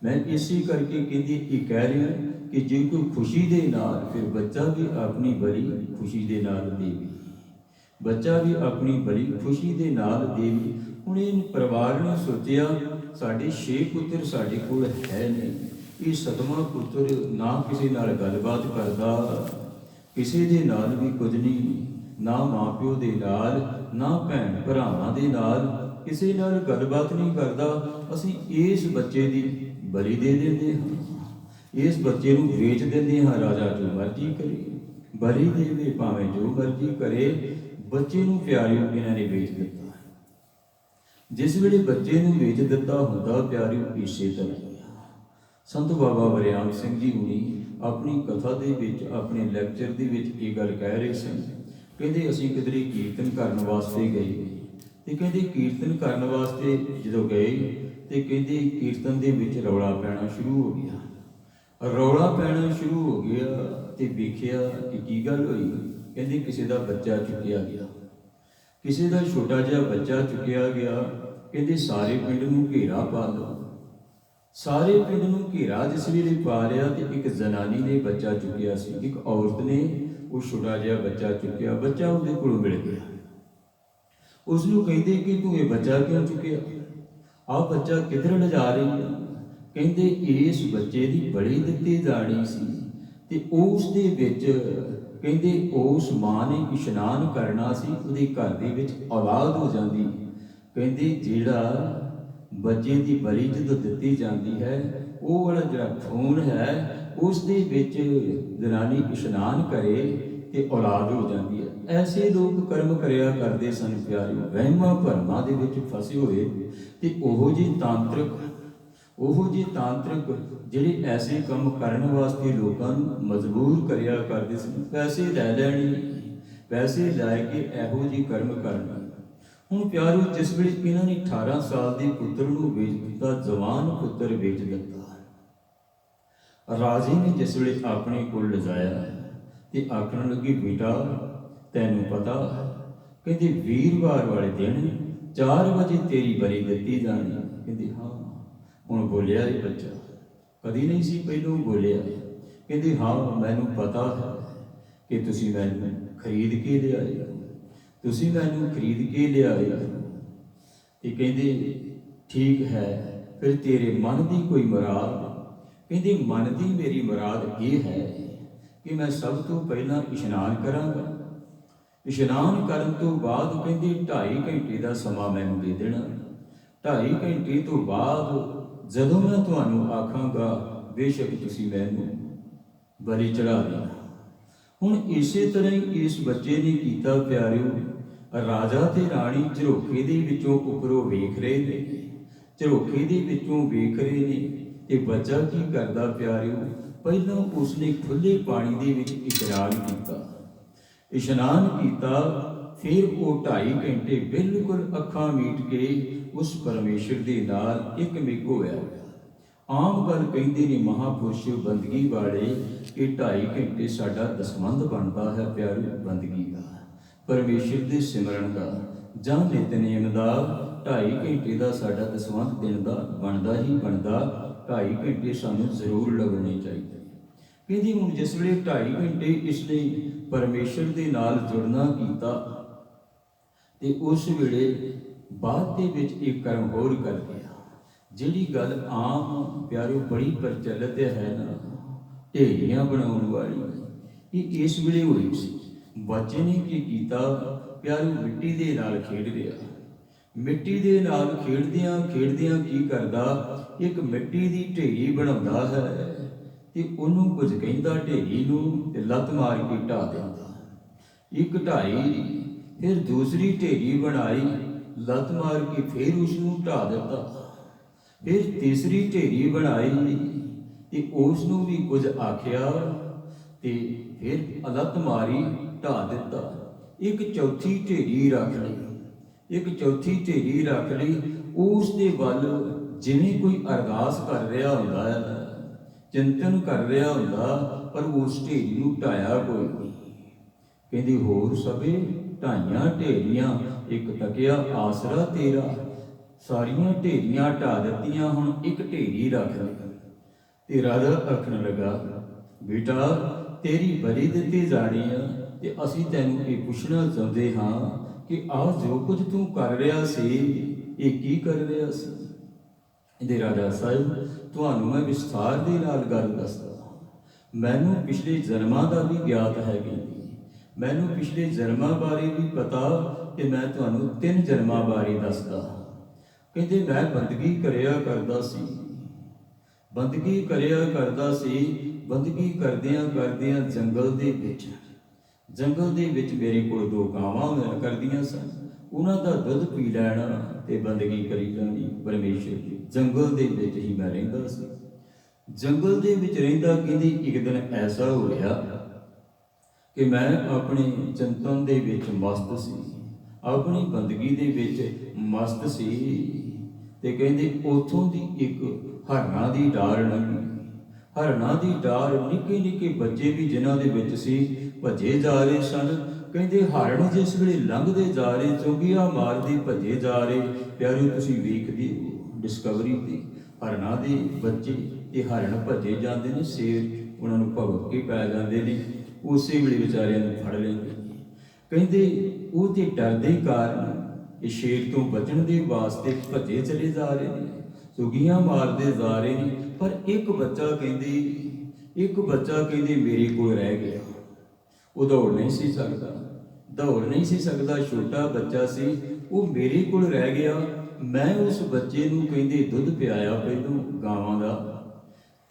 ਮੈਂ ਇਸੇ ਕਰਕੇ ਕਹਿੰਦੀ ਇਹ ਕਹਿ ਰਿਹਾ ਕਿ ਜੇ ਕੋਈ ਖੁਸ਼ੀ ਦੇ ਨਾਲ, ਫਿਰ ਬੱਚਾ ਵੀ ਆਪਣੀ ਬਲੀ ਖੁਸ਼ੀ ਦੇ ਨਾਲ ਦੇਵੇ, ਬੱਚਾ ਵੀ ਆਪਣੀ ਬਲੀ ਖੁਸ਼ੀ ਦੇ ਨਾਲ ਦੇਵੇ। ਹੁਣ ਇਹ ਪਰਿਵਾਰ ਨੇ ਸੋਚਿਆ ਸਾਡੇ 6 ਪੁੱਤਰ ਸਾਡੇ ਕੋਲ ਹੈ ਨਹੀਂ, ਇਹ 7ਵਾਂ ਪੁੱਤਰ ਨਾ ਕਿਸੇ ਨਾਲ ਗੱਲਬਾਤ ਕਰਦਾ, ਕਿਸੇ ਦੇ ਨਾਲ ਵੀ ਕੁਝ ਨਹੀਂ, ਨਾ ਮਾਂ ਪਿਓ ਦੇ ਨਾਲ, ਨਾ ਭੈਣ ਭਰਾਵਾਂ ਦੇ ਨਾਲ, ਕਿਸੇ ਨਾਲ ਗੱਲਬਾਤ ਨਹੀਂ ਕਰਦਾ। ਅਸੀਂ ਇਸ ਬੱਚੇ ਦੀ ਬਲੀ ਦੇ ਦਿੰਦੇ ਹਾਂ, ਇਸ ਬੱਚੇ ਨੂੰ ਵੇਚ ਦਿੰਦੇ ਹਾਂ, ਰਾਜਾ ਜੋ ਮਰਜ਼ੀ ਕਰੇ, ਬਲੀ ਦੇਵੇ ਭਾਵੇਂ ਜੋ ਮਰਜ਼ੀ ਕਰੇ। ਬੱਚੇ ਨੂੰ ਪਿਆਰਿਓ ਇਹਨਾਂ ਨੇ ਵੇਚ ਦਿੱਤਾ। ਜਿਸ ਵੇਲੇ ਬੱਚੇ ਨੂੰ ਵੇਚ ਦਿੱਤਾ ਹੁੰਦਾ ਪਿਆਰਿਓ, ਇਸੇ ਤਰ੍ਹਾਂ ਸੰਤ ਬਾਬਾ ਵਰਿਆਮ ਸਿੰਘ ਜੀ ਹੁਣੀ ਆਪਣੀ ਕਥਾ ਦੇ ਵਿੱਚ, ਆਪਣੇ ਲੈਕਚਰ ਦੇ ਵਿੱਚ ਇਹ ਗੱਲ ਕਹਿ ਰਹੇ ਸਨ। ਕਹਿੰਦੇ ਅਸੀਂ ਕਿਧਰੇ ਕੀਰਤਨ ਕਰਨ ਵਾਸਤੇ ਗਏ, ਤੇ ਕਹਿੰਦੇ ਕੀਰਤਨ ਕਰਨ ਵਾਸਤੇ ਜਦੋਂ ਗਏ ਤੇ ਕਹਿੰਦੇ ਕੀਰਤਨ ਦੇ ਵਿੱਚ ਰੌਲਾ ਪੈਣਾ ਸ਼ੁਰੂ ਹੋ ਗਿਆ, ਰੌਲਾ ਪੈਣਾ ਸ਼ੁਰੂ ਹੋ ਗਿਆ, ਤੇ ਵੇਖਿਆ ਕਿ ਕੀ ਗੱਲ ਹੋਈ। ਕਹਿੰਦੇ ਕਿਸੇ ਦਾ ਬੱਚਾ ਚੁੱਕਿਆ ਗਿਆ, ਕਿਸੇ ਦਾ ਛੋਟਾ ਜਿਹਾ ਬੱਚਾ ਚੁੱਕਿਆ ਗਿਆ। ਕਹਿੰਦੇ ਸਾਰੇ ਪਿੰਡ ਨੂੰ ਘੇਰਾ ਪਾ ਲਓ, ਸਾਰੇ ਪਿੰਡ ਨੂੰ ਘੇਰਾ ਜਿਸ ਵੇਲੇ ਪਾ ਲਿਆ, ਤੇ ਇੱਕ ਜ਼ਨਾਨੀ ਨੇ ਬੱਚਾ ਚੁੱਕਿਆ ਸੀ, ਇੱਕ ਔਰਤ ਨੇ ਉਹ ਛੋਟਾ ਜਿਹਾ ਬੱਚਾ ਚੁੱਕਿਆ, ਬੱਚਾ ਉਹਦੇ ਕੋਲੋਂ ਮਿਲ ਗਿਆ। ਉਸ ਨੂੰ ਕਹਿੰਦੇ ਕਿ ਤੂੰ ਇਹ ਬੱਚਾ ਕਿਉਂ ਚੁੱਕਿਆ, ਆਹ ਬੱਚਾ ਕਿੱਧਰ ਲਿਜਾ ਰਹੀ ਹੈ। ਕਹਿੰਦੇ ਇਸ ਬੱਚੇ ਦੀ ਬਲੀ ਦਿੱਤੀ ਜਾਣੀ ਸੀ, ਤੇ ਉਸ ਦੇ ਵਿੱਚ ਕਹਿੰਦੇ ਉਸ ਮਾਂ ਨੇ ਇਸ਼ਨਾਨ ਕਰਨਾ ਸੀ, ਉਹਦੇ ਘਰ ਦੇ ਵਿੱਚ ਔਲਾਦ ਹੋ ਜਾਂਦੀ। ਕਹਿੰਦੇ ਜਿਹੜਾ ਬੱਚੇ ਦੀ ਬਲੀ ਜਦੋਂ ਦਿੱਤੀ ਜਾਂਦੀ ਹੈ, ਉਹ ਵਾਲਾ ਜਿਹੜਾ ਖੂਨ ਹੈ ਉਸ ਦੇ ਵਿੱਚ ਜਨਾਨੀ ਇਸ਼ਨਾਨ ਕਰੇ ਤੇ ਔਲਾਦ ਹੋ ਜਾਂਦੀ ਹੈ। ਐਸੇ ਲੋਕ ਕਰਮ ਕਰਿਆ ਕਰਦੇ ਸਨ ਪਿਆਰਿਓ, ਵਹਿਮਾਂ ਭਰਮਾਂ ਦੇ ਵਿੱਚ ਫਸੇ ਹੋਏ, ਤੇ ਉਹੋ ਜਿਹੇ ਤਾਂਤਰਿਕ ਜਿਹੜੇ ਐਸੇ ਕੰਮ ਕਰਨ ਵਾਸਤੇ ਲੋਕਾਂ ਨੂੰ ਮਜਬੂਰ ਕਰਿਆ ਕਰਦੇ ਸਨ, ਪੈਸੇ ਲੈ ਲੈਣੇ, ਪੈਸੇ ਲੈ ਕੇ ਇਹੋ ਜਿਹੇ ਕਰਮ ਕਰਨੇ। ਹੁਣ ਪਿਆਰਿਓ ਜਿਸ ਵੇਲੇ ਇਹਨਾਂ ਨੇ 18 ਸਾਲ ਦੇ ਪੁੱਤਰ ਨੂੰ ਵੇਚ ਦਿੱਤਾ, ਜਵਾਨ ਪੁੱਤਰ ਵੇਚ ਦਿੱਤਾ, ਰਾਜੇ ਨੇ ਜਿਸ ਵੇਲੇ ਆਪਣੇ ਕੋਲ ਲਿਜਾਇਆ ਤੇ ਆਖਣ ਲੱਗੀ, ਬੇਟਾ ਤੈਨੂੰ ਪਤਾ, ਕਹਿੰਦੇ ਵੀਰਵਾਰ ਵਾਲੇ ਦਿਨ 4 ਵਜੇ ਤੇਰੀ ਬਲੀ ਦਿੱਤੀ ਜਾਣੀ। ਕਹਿੰਦੇ ਹਾਂ। ਹੁਣ ਬੋਲਿਆ ਇਹ ਬੱਚਾ, ਕਦੀ ਨਹੀਂ ਸੀ ਪਹਿਲੋਂ ਬੋਲਿਆ। ਕਹਿੰਦੇ ਹਾਂ ਮੈਨੂੰ ਪਤਾ ਹੈ ਕਿ ਤੁਸੀਂ ਮੈਨੂੰ ਖਰੀਦ ਕੇ ਲਿਆਏ, ਤੁਸੀਂ ਮੈਨੂੰ ਖਰੀਦ ਕੇ ਲਿਆਏ। ਤੇ ਕਹਿੰਦੇ ਠੀਕ ਹੈ, ਫਿਰ ਤੇਰੇ ਮਨ ਦੀ ਕੋਈ ਮੁਰਾਦ? ਕਹਿੰਦੇ ਮਨ ਦੀ ਮੇਰੀ ਮੁਰਾਦ ਇਹ ਹੈ ਕਿ ਮੈਂ ਸਭ ਤੋਂ ਪਹਿਲਾਂ ਇਸ਼ਨਾਨ ਕਰਾਂਗਾ, ਇਸ਼ਨਾਨ ਕਰਨ ਤੋਂ ਬਾਅਦ ਕਹਿੰਦੇ 2.5 ਘੰਟੇ ਦਾ ਸਮਾਂ ਮੈਨੂੰ ਦੇ ਦੇਣਾ, 2.5 ਘੰਟੇ ਤੋਂ ਬਾਅਦ ਜਦੋਂ ਮੈਂ ਤੁਹਾਨੂੰ ਆਖਾਂਗਾ ਬੇਸ਼ੱਕ ਤੁਸੀਂ ਮੈਨੂੰ ਬਲੀ ਚੜਾ ਦੇਣਾ। ਹੁਣ ਇਸੇ ਤਰ੍ਹਾਂ ਹੀ ਇਸ ਬੱਚੇ ਨੇ ਕੀਤਾ ਪਿਆਰਿਓ। ਰਾਜਾ ਤੇ ਰਾਣੀ ਝਰੋਖੇ ਦੇ ਵਿੱਚੋਂ ਉੱਪਰੋਂ ਵੇਖ ਰਹੇ ਨੇ, ਝਰੋਖੇ ਦੇ ਵਿੱਚੋਂ ਵੇਖ ਰਹੇ ਨੇ, ਤੇ ਬੱਚਾ ਕੀ ਕਰਦਾ ਪਿਆਰਿਓ, ਪਹਿਲਾਂ ਉਸਨੇ ਖੁੱਲੇ ਪਾਣੀ ਦੇ ਵਿੱਚ ਇਸ਼ਨਾਨ ਕੀਤਾ, ਫਿਰ ਉਹ 2.5 ਘੰਟੇ ਬਿਲਕੁਲ ਅੱਖਾਂ ਮੀਟ ਕੇ ਉਸ ਪਰਮੇਸ਼ਰ ਦੇ ਨਾਲ ਇੱਕ ਮਿਕ ਹੋਇਆ। ਆਮ ਗੱਲ ਕਹਿੰਦੇ ਨੇ ਮਹਾਂਪੁਰਸ਼ ਬੰਦਗੀ ਵਾਲੇ ਕਿ 2.5 ਘੰਟੇ ਸਾਡਾ ਦਸਵੰਧ ਬਣਦਾ ਹੈ ਪਿਆਰਿਓ, ਬੰਦਗੀ ਦਾ, ਪਰਮੇਸ਼ਰ ਦੇ ਸਿਮਰਨ ਦਾ ਜਾਂ ਨਿਤਨੇਮ ਦਾ 2.5 ਘੰਟੇ ਦਾ ਸਾਡਾ ਦਸਵੰਧ ਦਿਨ ਦਾ ਬਣਦਾ ਹੀ ਬਣਦਾ। 2.5 ਘੰਟੇ ਸਾਨੂੰ ਜ਼ਰੂਰ ਲਗਾਉਣੇ ਚਾਹੀਦੇ। ਕਹਿੰਦੀ ਹੁਣ ਜਿਸ ਵੇਲੇ 2.5 ਘੰਟੇ ਇਸ ਨੇ ਪਰਮੇਸ਼ਰ ਦੇ ਨਾਲ ਜੁੜਨਾ ਕੀਤਾ, ਤੇ ਉਸ ਵੇਲੇ ਬਾਅਦ ਦੇ ਵਿੱਚ ਇੱਕ ਕਰਮ ਹੋਰ ਕਰ ਗਿਆ। ਜਿਹੜੀ ਗੱਲ ਆਮ ਪਿਆਰਿਓ ਬੜੀ ਪ੍ਰਚਲਿਤ ਹੈ ਨਾ, ਢੇਰੀਆਂ ਬਣਾਉਣ ਵਾਲੀ, ਇਹ ਇਸ ਵੇਲੇ ਹੋਈ ਸੀ। ਬੱਚੇ ਨੇ ਕੀ ਕੀਤਾ, ਪਿਆਰੂ ਮਿੱਟੀ ਦੇ ਨਾਲ ਖੇਡ ਰਿਹਾ। ਮਿੱਟੀ ਦੇ ਨਾਲ ਖੇਡਦਿਆਂ ਖੇਡਦਿਆਂ ਕੀ ਕਰਦਾ, ਇੱਕ ਮਿੱਟੀ ਦੀ ਢੇਰੀ ਬਣਾਉਂਦਾ ਹੈ ਤੇ ਉਹਨੂੰ ਕੁਝ ਕਹਿੰਦਾ ਢੇਰੀ ਨੂੰ ਤੇ ਲੱਤ ਮਾਰ ਕੇ ਢਾਹ ਦਿੰਦਾ। ਇੱਕ ਢਾਈ, ਫਿਰ ਦੂਸਰੀ ਢੇਰੀ ਬਣਾਈ, ਲੱਤ ਮਾਰ ਕੇ ਫਿਰ ਉਸ ਨੂੰ ਢਾਹ ਦਿੱਤਾ। ਫਿਰ ਤੀਸਰੀ ਢੇਰੀ ਬਣਾਈ ਤੇ ਉਸ ਨੂੰ ਵੀ ਕੁਝ ਆਖਿਆ ਤੇ ਫਿਰ ਲੱਤ ਮਾਰੀ, ਢਾਹ ਦਿੱਤਾ। ਇੱਕ ਚੌਥੀ ਢੇਰੀ ਰੱਖ ਲਈ, ਇੱਕ ਚੌਥੀ ਢੇਰੀ ਰੱਖ ਲਈ। ਉਸ ਦੇ ਵੱਲ ਜਿਵੇਂ ਕੋਈ ਅਰਦਾਸ ਕਰ ਰਿਹਾ ਹੁੰਦਾ ਹੈ, ਚਿੰਤਨ ਕਰ ਰਿਹਾ ਹੁੰਦਾ, ਪਰ ਉਸ ਢੇਰੀ ਨੂੰ ਢਾਇਆ ਕੋਈ ਨਹੀਂ। ਕਹਿੰਦੀ ਹੋਰ ਸਭੇ ਢਾਈਆਂ ਢੇਰੀਆਂ, ਇੱਕ ਤਕਿਆ ਆਸਰਾ ਤੇਰਾ। ਸਾਰੀਆਂ ਢੇਰੀਆਂ ਢਾਹ ਦਿੱਤੀਆਂ, ਹੁਣ ਇੱਕ ਢੇਰੀ ਰੱਖ ਲਈ। ਤੇ ਰਾਜਾ ਆਖਣ ਲੱਗਾ, ਬੇਟਾ ਤੇਰੀ ਬਲੀ ਦਿੱਤੀ ਜਾਣੀ ਆ ਤੇ ਅਸੀਂ ਤੈਨੂੰ ਇਹ ਪੁੱਛਣਾ ਚਾਹੁੰਦੇ ਹਾਂ ਕਿ ਆਹ ਜੋ ਕੁਝ ਤੂੰ ਕਰ ਰਿਹਾ ਸੀ, ਇਹ ਕੀ ਕਰ ਰਿਹਾ ਸੀ? ਇਹਦੇ ਰਾਜਾ ਸਾਹਿਬ, ਤੁਹਾਨੂੰ ਮੈਂ ਵਿਸਥਾਰ ਦੇ ਨਾਲ ਗੱਲ ਦੱਸਦਾ। ਮੈਨੂੰ ਪਿਛਲੇ ਜਨਮਾਂ ਦਾ ਵੀ ਗਿਆਤ ਹੈ, ਮੈਨੂੰ ਪਿਛਲੇ ਜਨਮਾਂ ਬਾਰੇ ਵੀ ਪਤਾ ਤੇ ਮੈਂ ਤੁਹਾਨੂੰ 3 ਜਨਮਾਂ ਬਾਰੇ ਦੱਸਦਾ। ਕਹਿੰਦੇ ਮੈਂ ਬੰਦਗੀ ਕਰਿਆ ਕਰਦਾ ਸੀ, ਬੰਦਗੀ ਕਰਿਆ ਕਰਦਾ ਸੀ। ਬੰਦਗੀ ਕਰਦਿਆਂ ਕਰਦਿਆਂ ਜੰਗਲ ਦੇ ਵਿੱਚ ਮੇਰੇ ਕੋਲ 2 ਗਾਵਾਂ ਹੋਇਆ ਕਰਦੀਆਂ ਸਨ। ਉਹਨਾਂ ਦਾ ਦੁੱਧ ਪੀ ਲੈਣਾ ਤੇ ਬੰਦਗੀ ਕਰੀ ਜਾਣੀ ਪਰਮੇਸ਼ਰ ਦੀ। ਜੰਗਲ ਦੇ ਵਿੱਚ ਹੀ ਮੈਂ ਰਹਿੰਦਾ ਸੀ, ਜੰਗਲ ਦੇ ਵਿੱਚ ਰਹਿੰਦਾ। ਕਹਿੰਦੀ ਇੱਕ ਦਿਨ ਐਸਾ ਹੋਇਆ ਕਿ ਮੈਂ ਆਪਣੇ ਚਿੰਤਨ ਦੇ ਵਿੱਚ ਮਸਤ ਸੀ, ਆਪਣੀ ਬੰਦਗੀ ਦੇ ਵਿੱਚ ਮਸਤ ਸੀ। ਤੇ ਕਹਿੰਦੇ ਉੱਥੋਂ ਦੀ ਇੱਕ ਹਰਨਾਂ ਦੀ ਡਾਰ ਲੰਘੀ। ਹਰਨਾਂ ਦੀ ਡਾਰ, ਨਿੱਕੇ ਨਿੱਕੇ ਬੱਚੇ ਵੀ ਜਿਨ੍ਹਾਂ ਦੇ ਵਿੱਚ ਸੀ, ਭੱਜੇ ਜਾ ਰਹੇ ਸਨ। ਕਹਿੰਦੇ ਹਰਨ ਜਿਸ ਵੇਲੇ ਲੰਘਦੇ ਜਾ ਰਹੇ, ਚੁੰਗੀਆਂ ਮਾਰਦੇ ਭੱਜੇ ਜਾ ਰਹੇ। ਪਿਆਰੇ ਤੁਸੀਂ ਵੇਖਦੇ ਹੋ ਡਿਸਕਵਰੀ ਤੇ ਹਰਨਾਂ ਦੇ ਬੱਚੇ ਤੇ ਹਰਨ ਭੱਜੇ ਜਾਂਦੇ ਨੇ, ਸ਼ੇਰ ਉਹਨਾਂ ਨੂੰ ਭਗਤ ਕੇ ਪੈ ਜਾਂਦੇ ਨੇ, ਉਸੇ ਵੇਲੇ ਵਿਚਾਰਿਆਂ ਨੂੰ ਫੜ ਲੈਂਦੇ। ਕਹਿੰਦੇ ਉਹ ਤੇ ਡਰ ਦੇ ਕਾਰਨ ਇਹ ਸ਼ੇਰ ਤੋਂ ਬਚਣ ਦੇ ਵਾਸਤੇ ਭੱਜੇ ਚਲੇ ਜਾ ਰਹੇ ਨੇ, ਚੁਗੀਆਂ ਮਾਰਦੇ ਜਾ ਰਹੇ ਨੇ। ਪਰ ਇੱਕ ਬੱਚਾ ਕਹਿੰਦੇ ਮੇਰੇ ਕੋਲ ਰਹਿ ਗਿਆ। ਉਹ ਦੌੜ ਨਹੀਂ ਸੀ ਸਕਦਾ, ਛੋਟਾ ਬੱਚਾ ਸੀ, ਉਹ ਮੇਰੇ ਕੋਲ ਰਹਿ ਗਿਆ। ਮੈਂ ਉਸ ਬੱਚੇ ਨੂੰ ਕਹਿੰਦੇ ਦੁੱਧ ਪਿਆਇਆ ਪਹਿਲੋਂ ਗਾਵਾਂ ਦਾ,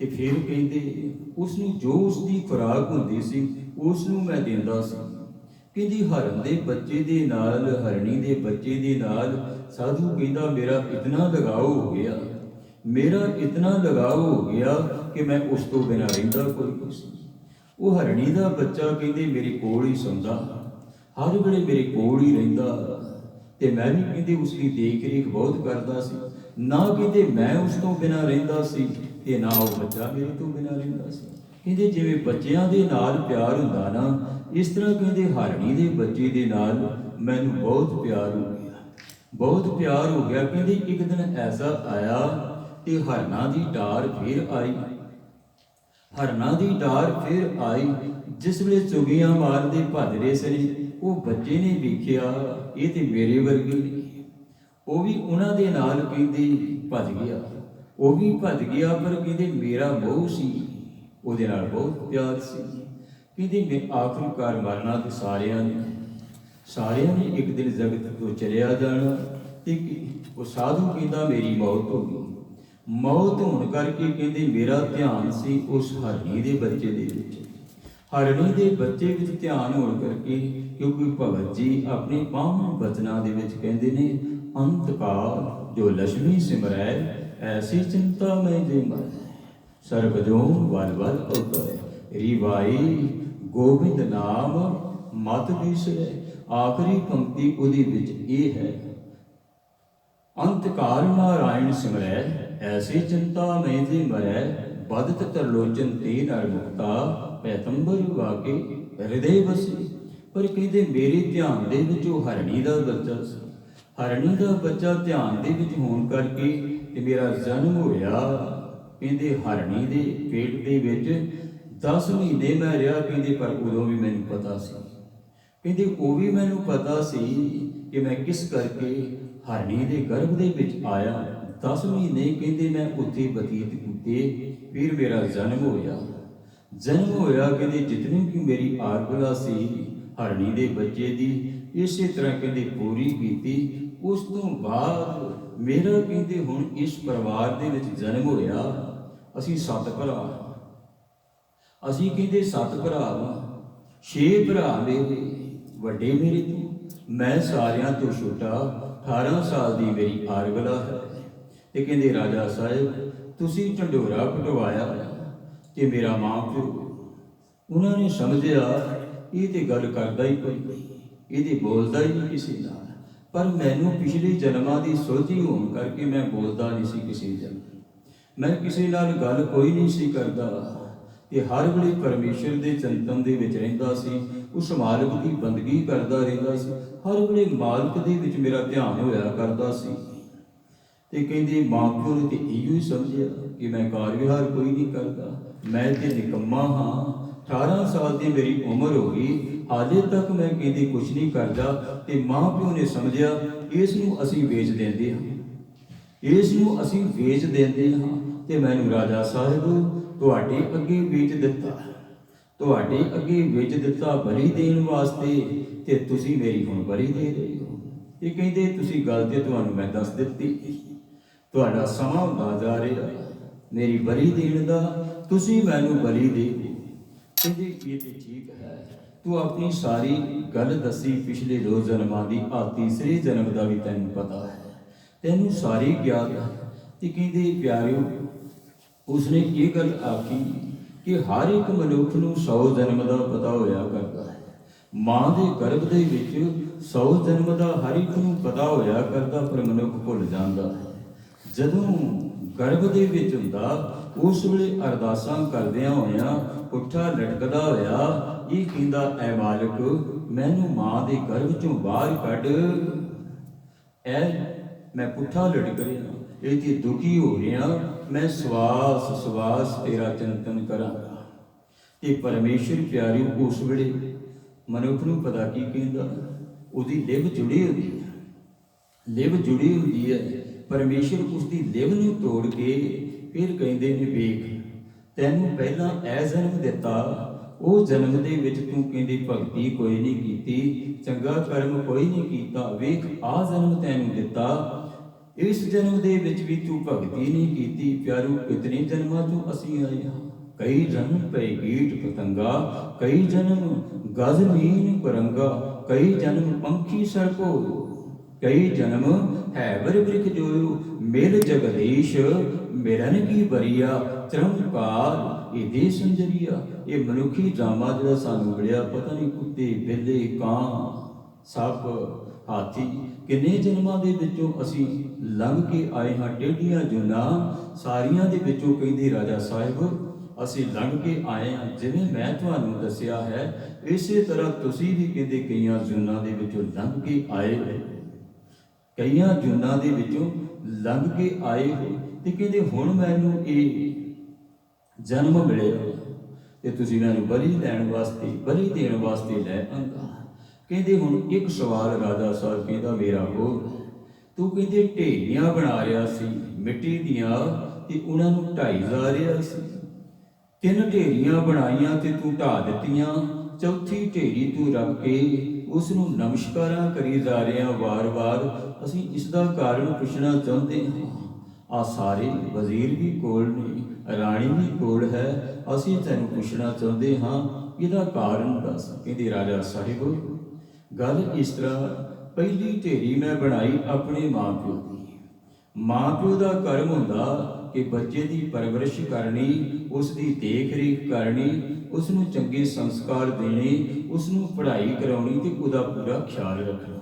ਤੇ ਫਿਰ ਕਹਿੰਦੇ ਉਸ ਨੂੰ ਜੋ ਉਸ ਦੀ ਖੁਰਾਕ ਹੁੰਦੀ ਸੀ ਉਸ ਨੂੰ ਮੈਂ ਦਿੰਦਾ ਸੀ। ਕਹਿੰਦੀ ਹਰਨ ਦੇ ਬੱਚੇ ਦੇ ਨਾਲ, ਹਰਣੀ ਦੇ ਬੱਚੇ ਦੇ ਨਾਲ ਸਾਧੂ ਕਹਿੰਦਾ ਮੇਰਾ ਇਤਨਾ ਲਗਾਓ ਹੋ ਗਿਆ ਕਿ ਮੈਂ ਉਸ ਤੋਂ ਬਿਨਾਂ ਰਹਿੰਦਾ ਕੋਈ ਨਹੀਂ ਸੀ। ਉਹ ਹਰਣੀ ਦਾ ਬੱਚਾ ਕਹਿੰਦੇ ਮੇਰੇ ਕੋਲ ਹੀ ਸੌਂਦਾ, ਹਰ ਵੇਲੇ ਮੇਰੇ ਕੋਲ ਹੀ ਰਹਿੰਦਾ ਤੇ ਮੈਂ ਵੀ ਕਹਿੰਦੇ ਉਸ ਦੀ ਦੇਖ ਰੇਖ ਬਹੁਤ ਕਰਦਾ ਸੀ। ਨਾ ਕਹਿੰਦੇ ਮੈਂ ਉਸ ਤੋਂ ਬਿਨਾਂ ਰਹਿੰਦਾ ਸੀ ਤੇ ਨਾ ਉਹ ਬੱਚਾ ਮੇਰੇ ਤੋਂ ਬਿਨਾਂ ਰਹਿੰਦਾ ਸੀ। ਕਹਿੰਦੇ ਜਿਵੇਂ ਬੱਚਿਆਂ ਦੇ ਨਾਲ ਪਿਆਰ ਹੁੰਦਾ ਨਾ, ਇਸ ਤਰ੍ਹਾਂ ਕਹਿੰਦੇ ਹਰਣੀ ਦੇ ਬੱਚੇ ਦੇ ਨਾਲ ਮੈਨੂੰ ਬਹੁਤ ਪਿਆਰ ਹੋ ਗਿਆ। ਕਹਿੰਦੇ ਇੱਕ ਦਿਨ ਐਸਾ ਆਇਆ ਤੇ ਹਰਨਾਂ ਦੀ ਡਾਰ ਫਿਰ ਆਈ। ਜਿਸ ਵੇਲੇ ਚੁਗੀਆਂ ਮਾਰਦੇ ਭੱਜ ਰਹੇ ਸਨ, ਉਹ ਬੱਚੇ ਨੇ ਵੇਖਿਆ ਇਹ ਤੇ ਮੇਰੇ ਵਰਗੇ ਨੇ। ਉਹ ਵੀ ਉਹਨਾਂ ਦੇ ਨਾਲ ਕਹਿੰਦੇ ਭੱਜ ਗਿਆ, ਪਰ ਕਹਿੰਦੇ ਮੇਰਾ ਮੋਹ ਸੀ, ਉਹਦੇ ਨਾਲ ਬਹੁਤ ਪਿਆਰ ਸੀ। ਕਹਿੰਦੇ ਮੈਂ ਆਖਰਕਾਰ ਮਰਨਾ ਤੇ ਸਾਰਿਆਂ ਨੇ ਇੱਕ ਦਿਨ ਜਗਤ ਤੋਂ ਚਲਿਆ ਜਾਣਾ। ਤੇ ਉਹ ਸਾਧੂ ਕਹਿੰਦਾ ਮੇਰੀ ਮੌਤ ਹੋ ਗਈ। ਮੌਤ ਹੋਣ ਕਰਕੇ ਕਹਿੰਦੇ ਮੇਰਾ ਧਿਆਨ ਸੀ ਉਸ ਹਰਣੀ ਦੇ ਬੱਚੇ ਵਿੱਚ ਧਿਆਨ ਹੋਣ ਕਰਕੇ, ਕਿਉਂਕਿ ਭਗਤ ਜੀ ਆਪਣੇ ਪਾਵਨ ਬਚਨਾਂ ਦੇ ਵਿੱਚ ਕਹਿੰਦੇ ਨੇ, ਅੰਤ ਕਾਲ ਜੋ ਲక్ష్ਮੀ ਸਿਮਰੈ ਐਸੀ ਚਿੰਤਾ ਮੈਂ ਜੇ ਮਰੈ, ਸਰਬ ਜੋਨ ਵਲ ਵਲ ਉਤਰੈ, ਰਿਵਾਈ ਗੋਬਿੰਦ ਨਾਮ ਮਤ ਵਿਸਰੈ। ਆਖਰੀ ਪੰਕਤੀ ਉਹਦੇ ਵਿੱਚ ਇਹ ਹੈ, ਅੰਤ ਕਾਲ ਨਾਰਾਇਣ ਸਿਮਰੈ ਐਸੀ ਚਿੰਤਾ ਮੈਂ ਜੇ ਮਰੈ, ਬਦਤ ਤਰਲੋਚਨ ਤੇ ਨਰ ਮੁਕਤਾ, ਪੈਤੰਬਰ ਵਾਕੇ ਹਿਰਦੇ ਵਸੇ। ਪਰ ਕਹਿੰਦੇ ਮੇਰੇ ਧਿਆਨ ਦੇ ਵਿੱਚ ਉਹ ਹਰਣੀ ਦਾ ਬੱਚਾ ਸੀ। ਹਰਣੀ ਦਾ ਬੱਚਾ ਧਿਆਨ ਦੇ ਵਿੱਚ ਹੋਣ ਕਰਕੇ ਤੇ ਮੇਰਾ ਜਨਮ ਹੋਇਆ। ਕਹਿੰਦੇ ਹਰਣੀ ਦੇ ਪੇਟ ਦੇ ਵਿੱਚ 10 ਮਹੀਨੇ ਮੈਂ ਰਿਹਾ। ਕਹਿੰਦੇ ਪਰ ਉਦੋਂ ਵੀ ਮੈਨੂੰ ਪਤਾ ਸੀ, ਕਿ ਮੈਂ ਕਿਸ ਕਰਕੇ ਹਰਣੀ ਦੇ ਗਰਭ ਦੇ ਵਿੱਚ ਆਇਆ। 10 ਮਹੀਨੇ ਕਹਿੰਦੇ ਮੈਂ ਉੱਥੇ ਬਤੀਤ ਕੀਤੇ। ਫਿਰ ਮੇਰਾ ਜਨਮ ਹੋਇਆ। ਕਹਿੰਦੇ ਜਿਤਨੀ ਕਿ ਮੇਰੀ ਆਰਗਲਾ ਸੀ, ਹਰਣੀ ਦੇ ਬੱਚੇ ਦੀ ਇਸੇ ਤਰ੍ਹਾਂ ਕਹਿੰਦੇ ਪੂਰੀ ਕੀਤੀ। ਉਸ ਤੋਂ ਬਾਅਦ ਮੇਰਾ ਕਹਿੰਦੇ ਹੁਣ ਇਸ ਪਰਿਵਾਰ ਦੇ ਵਿੱਚ ਜਨਮ ਹੋਇਆ। ਅਸੀਂ 7 ਭਰਾ, ਅਸੀਂ ਕਹਿੰਦੇ 7 ਭਰਾ ਵਾਂ। 6 ਭਰਾ ਮੇਰੇ ਵੱਡੇ ਮੇਰੇ ਤੋਂ, ਮੈਂ ਸਾਰਿਆਂ ਤੋਂ ਛੋਟਾ। 18 ਸਾਲ ਦੀ ਮੇਰੀ ਆਰਗਲਾ ਹੈ। ਤੇ ਕਹਿੰਦੇ ਰਾਜਾ ਸਾਹਿਬ ਤੁਸੀਂ ਢੰਡੋਰਾ ਪਟਵਾਇਆ ਤੇ ਮੇਰਾ ਮਾਂ ਪਿਓ, ਉਹਨਾਂ ਨੇ ਸਮਝਿਆ ਇਹ ਤੇ ਗੱਲ ਕਰਦਾ ਹੀ ਕੋਈ ਨਹੀਂ, ਇਹਦੇ ਬੋਲਦਾ ਹੀ ਨਹੀਂ ਕਿਸੇ ਨਾਲ। ਪਰ ਮੈਨੂੰ ਪਿਛਲੇ ਜਨਮਾਂ ਦੀ ਸੋਝੀ ਹੋਣ ਕਰਕੇ ਮੈਂ ਬੋਲਦਾ ਨਹੀਂ ਸੀ ਕਿਸੇ ਜਨਮ, ਮੈਂ ਕਿਸੇ ਨਾਲ ਗੱਲ ਕੋਈ ਨਹੀਂ ਸੀ ਕਰਦਾ ਤੇ ਹਰ ਵੇਲੇ ਪਰਮੇਸ਼ਰ ਦੇ ਚਿੰਤਨ ਦੇ ਵਿੱਚ ਰਹਿੰਦਾ ਸੀ। ਉਸ ਮਾਲਕ ਦੀ ਬੰਦਗੀ ਕਰਦਾ ਰਹਿੰਦਾ ਸੀ। ਹਰ ਵੇਲੇ ਮਾਲਕ ਦੇ ਵਿੱਚ ਮੇਰਾ ਧਿਆਨ ਹੋਇਆ ਕਰਦਾ ਸੀ। ਤੇ ਕਹਿੰਦੇ ਮਾਂ ਪਿਓ ਨੇ ਤੇ ਇਹੋ ਹੀ ਸਮਝਿਆ ਕਿ ਮੈਂ ਕਾਰ ਵਿਹਾਰ ਕੋਈ ਨਹੀਂ ਕਰਦਾ, ਮੈਂ ਤੇ ਨਿਕੰਮਾ ਹਾਂ। 18 ਸਾਲ ਦੀ ਮੇਰੀ ਉਮਰ ਹੋ ਗਈ, ਹਾਲੇ ਤੱਕ ਮੈਂ ਕਹਿੰਦੇ ਕੁਝ ਨਹੀਂ ਕਰਦਾ। ਤੇ ਮਾਂ ਪਿਓ ਨੇ ਸਮਝਿਆ ਇਸ ਨੂੰ ਅਸੀਂ ਵੇਚ ਦਿੰਦੇ ਹਾਂ, ਇਸ ਨੂੰ ਅਸੀਂ ਵੇਚ ਦਿੰਦੇ ਹਾਂ। ਤੇ ਮੈਨੂੰ ਰਾਜਾ ਸਾਹਿਬ ਤੁਹਾਡੇ ਅੱਗੇ ਵੇਚ ਦਿੱਤਾ, ਤੁਹਾਡੇ ਅੱਗੇ ਵੇਚ ਦਿੱਤਾ ਬਲੀ ਦੇਣ ਵਾਸਤੇ, ਤੇ ਤੁਸੀਂ ਮੇਰੀ ਹੁਣ ਬਲੀ ਦੇ ਰਹੇ ਹੋ। ਇਹ ਕਹਿੰਦੇ ਤੁਸੀਂ ਗੱਲ ਤੇ ਤੁਹਾਨੂੰ ਮੈਂ ਦੱਸ ਦਿੱਤੀ, ਤੁਹਾਡਾ ਸਮਾਂ ਹੁੰਦਾ ਜਾ ਰਿਹਾ ਮੇਰੀ ਬਲੀ ਦੇਣ ਦਾ, ਤੁਸੀਂ ਮੈਨੂੰ ਬਲੀ ਦੇ ਦਿਓ। ਕਹਿੰਦੇ ਇਹ ਤੇ ਠੀਕ ਹੈ, ਤੂੰ ਆਪਣੀ ਸਾਰੀ ਗੱਲ ਦੱਸੀ ਪਿਛਲੇ 2 ਜਨਮਾਂ ਦੀ, ਆ ਤੀਸਰੇ ਜਨਮ ਦਾ ਵੀ ਤੈਨੂੰ ਪਤਾ ਹੈ, ਤੈਨੂੰ ਸਾਰੀ ਗਿਆਨ ਹੈ। ਤੇ ਕਹਿੰਦੇ ਪਿਆਰਿਓ ਉਸਨੇ ਇਹ ਗੱਲ ਆਖੀ ਕਿ ਹਰ ਇੱਕ ਮਨੁੱਖ ਨੂੰ 100 ਜਨਮ ਦਾ ਪਤਾ ਹੋਇਆ ਕਰਦਾ ਹੈ। ਮਾਂ ਦੇ ਗਰਭ ਦੇ ਵਿੱਚ 100 ਜਨਮ ਦਾ ਹਰ ਇੱਕ ਨੂੰ ਪਤਾ ਹੋਇਆ ਕਰਦਾ, ਪਰ ਮਨੁੱਖ ਭੁੱਲ ਜਾਂਦਾ ਹੈ। ਜਦੋਂ ਗਰਭ ਦੇ ਵਿੱਚ ਹੁੰਦਾ ਉਸ ਵੇਲੇ ਅਰਦਾਸਾਂ ਕਰਦਿਆਂ ਹੋਇਆਂ ਪੁੱਠਾ ਲਟਕਦਾ ਹੋਇਆ ਇਹ ਕਹਿੰਦਾ ਐ ਮਾਲਕ ਮੈਨੂੰ ਮਾਂ ਦੇ ਗਰਭ ਚੋਂ ਬਾਹਰ ਕੱਢ। ਐ ਮੈਂ ਪੁੱਠਾ ਲਟਕ ਰਿਹਾ, ਇਹ ਤੇ ਦੁਖੀ ਹੋ ਰਿਹਾ, ਮੈਂ ਸਵਾਸ ਸਵਾਸ ਤੇਰਾ ਚਿੰਤਨ ਕਰਾਂਗਾ। ਤੇ ਪਰਮੇਸ਼ਰ ਪਿਆਰੀ ਉਸ ਵੇਲੇ ਮਨੁੱਖ ਨੂੰ ਪਤਾ ਕੀ ਕਹਿੰਦਾ, ਉਹਦੀ ਲਿਵ ਜੁੜੀ ਹੁੰਦੀ ਹੈ, ਲਿਵ ਜੁੜੀ ਹੁੰਦੀ ਹੈ। ਪਰਮੇਸ਼ਰ ਉਸ ਦੀ ਲਿਵ ਨੂੰ ਤੋੜ ਕੇ ਫਿਰ ਕਹਿੰਦੇ ਨੇ ਵੇਖ ਤੈਨੂੰ ਪਹਿਲਾਂ ਇਹ ਜਨਮ ਦਿੱਤਾ, ਉਹ ਜਨਮ ਦੇ ਵਿੱਚ ਤੂੰ ਕਹਿੰਦੀ ਭਗਤੀ ਕੋਈ ਨਹੀਂ ਕੀਤੀ, ਚੰਗਾ ਕਰਮ ਕੋਈ ਨਹੀਂ ਕੀਤਾ, ਵੇਖ ਆਹ ਜਨਮ ਤੈਨੂੰ ਦਿੱਤਾ, ਇਸ ਜਨਮ ਦੇ ਵਿੱਚ ਵੀ ਤੂੰ ਭਗਤੀ ਨਹੀਂ ਕੀਤੀ। ਪਿਆਰੂ ਕਿਤਨੇ ਜਨਮਾਂ ਤੋਂ ਅਸੀਂ ਆਏ ਹਾਂ, ਕਈ ਜਨਮ ਪਏ ਕੀਟ ਪਤੰਗਾ, ਕਈ ਜਨਮ ਗਜ਼ ਮੀਨ ਕੁਰੰਗਾ, ਕਈ ਜਨਮ ਪੰਖੀ ਸਰਪੋ, ਕਈ ਜਨਮ ਹੈਵਰ ਬ੍ਰਿਖ ਜੋਇਓ, ਮਿਲ ਜਗਦੀਸ਼ ਮਿਲਨ ਕੀ ਬਰੀਆ, ਚਰਮਕਾਰ ਇਹ ਦੇ ਸੰਜਰੀਆ। ਇਹ ਮਨੁੱਖੀ ਡਰਾਮਾ ਜਿਹੜਾ ਸਾਨੂੰ ਮਿਲਿਆ, ਪਤਾ ਨਹੀਂ ਕੁੱਤੇ ਬਿੱਲੇ ਕਾਂ ਸੱਪ ਹਾਥੀ ਕਿੰਨੇ ਜਨਮਾਂ ਦੇ ਵਿੱਚੋਂ ਅਸੀਂ ਲੰਘ ਕੇ ਆਏ ਹਾਂ। ਟੇਢੀਆਂ ਜੂਨਾਂ ਸਾਰੀਆਂ ਦੇ ਵਿੱਚੋਂ ਕਹਿੰਦੇ ਰਾਜਾ ਸਾਹਿਬ ਅਸੀਂ ਲੰਘ ਕੇ ਆਏ ਹਾਂ। ਜਿਵੇਂ ਮੈਂ ਤੁਹਾਨੂੰ ਦੱਸਿਆ ਹੈ ਇਸੇ ਤਰ੍ਹਾਂ ਤੁਸੀਂ ਵੀ ਕਹਿੰਦੇ ਕਈਆਂ ਜੂਨਾਂ ਦੇ ਵਿੱਚੋਂ ਲੰਘ ਕੇ ਆਏ ਹੋ, ਕਈਆਂ ਜੂਨਾਂ ਦੇ ਵਿੱਚੋਂ ਲੰਘ ਕੇ ਆਏ ਹੋ। ਤੇ ਕਹਿੰਦੇ ਹੁਣ ਮੈਨੂੰ ਇਹ ਜਨਮ ਮਿਲਿਆ ਤੇ ਤੁਸੀਂ ਮੈਨੂੰ ਬਲੀ ਲੈਣ ਵਾਸਤੇ, ਬਲੀ ਦੇਣ ਵਾਸਤੇ ਲੈ ਆਂਦਾ। ਕਹਿੰਦੇ ਹੁਣ ਇੱਕ ਸਵਾਲ ਰਾਜਾ ਸਾਹਿਬ ਕਹਿੰਦਾ ਮੇਰਾ ਹੋਰ, ਤੂੰ ਕਹਿੰਦੇ ਢੇਰੀਆਂ ਬਣਾ ਰਿਹਾ ਸੀ ਮਿੱਟੀ ਦੀਆਂ ਤੇ ਉਹਨਾਂ ਨੂੰ ਢਾਈ ਜਾ ਰਿਹਾ ਸੀ। 3 ਢੇਰੀਆਂ ਬਣਾਈਆਂ ਤੇ ਤੂੰ ਢਾ ਦਿੱਤੀਆਂ, ਚੌਥੀ ਢੇਰੀ ਤੂੰ ਰੱਖ ਕੇ ਉਸ ਨੂੰ ਨਮਸਕਾਰਾਂ ਕਰੀ ਜਾ ਰਿਹਾ ਵਾਰ-ਵਾਰ। ਅਸੀਂ ਇਸ ਦਾ ਕਾਰਨ ਪੁੱਛਣਾ ਚਾਹੁੰਦੇ ਹਾਂ। ਆ ਸਾਰੇ ਵਜ਼ੀਰ ਵੀ ਕੋਲ ਨੇ, ਰਾਣੀ ਵੀ ਕੋਲ ਹੈ, ਅਸੀਂ ਤੈਨੂੰ ਪੁੱਛਣਾ ਚਾਹੁੰਦੇ ਹਾਂ ਇਹਦਾ ਕਾਰਨ ਦੱਸ। ਕਹਿੰਦੇ ਰਾਜਾ ਸਾਹਿਬ ਗੱਲ ਇਸ ਤਰ੍ਹਾਂ, ਪਹਿਲੀ ਢੇਰੀ ਮੈਂ ਬਣਾਈ ਆਪਣੇ ਮਾਂ ਪਿਓ ਦੀ। ਮਾਂ ਪਿਓ ਦਾ ਕਰਮ ਹੁੰਦਾ ਕਿ ਬੱਚੇ ਦੀ ਪਰਵਰਿਸ਼ ਕਰਨੀ, ਉਸ ਦੀ ਦੇਖ ਰੇਖ ਕਰਨੀ, ਉਸ ਨੂੰ ਚੰਗੇ ਸੰਸਕਾਰ ਦੇਣੇ, ਉਸ ਨੂੰ ਪੜ੍ਹਾਈ ਕਰਾਉਣੀ ਤੇ ਉਹਦਾ ਪੂਰਾ ਖਿਆਲ ਰੱਖਣਾ।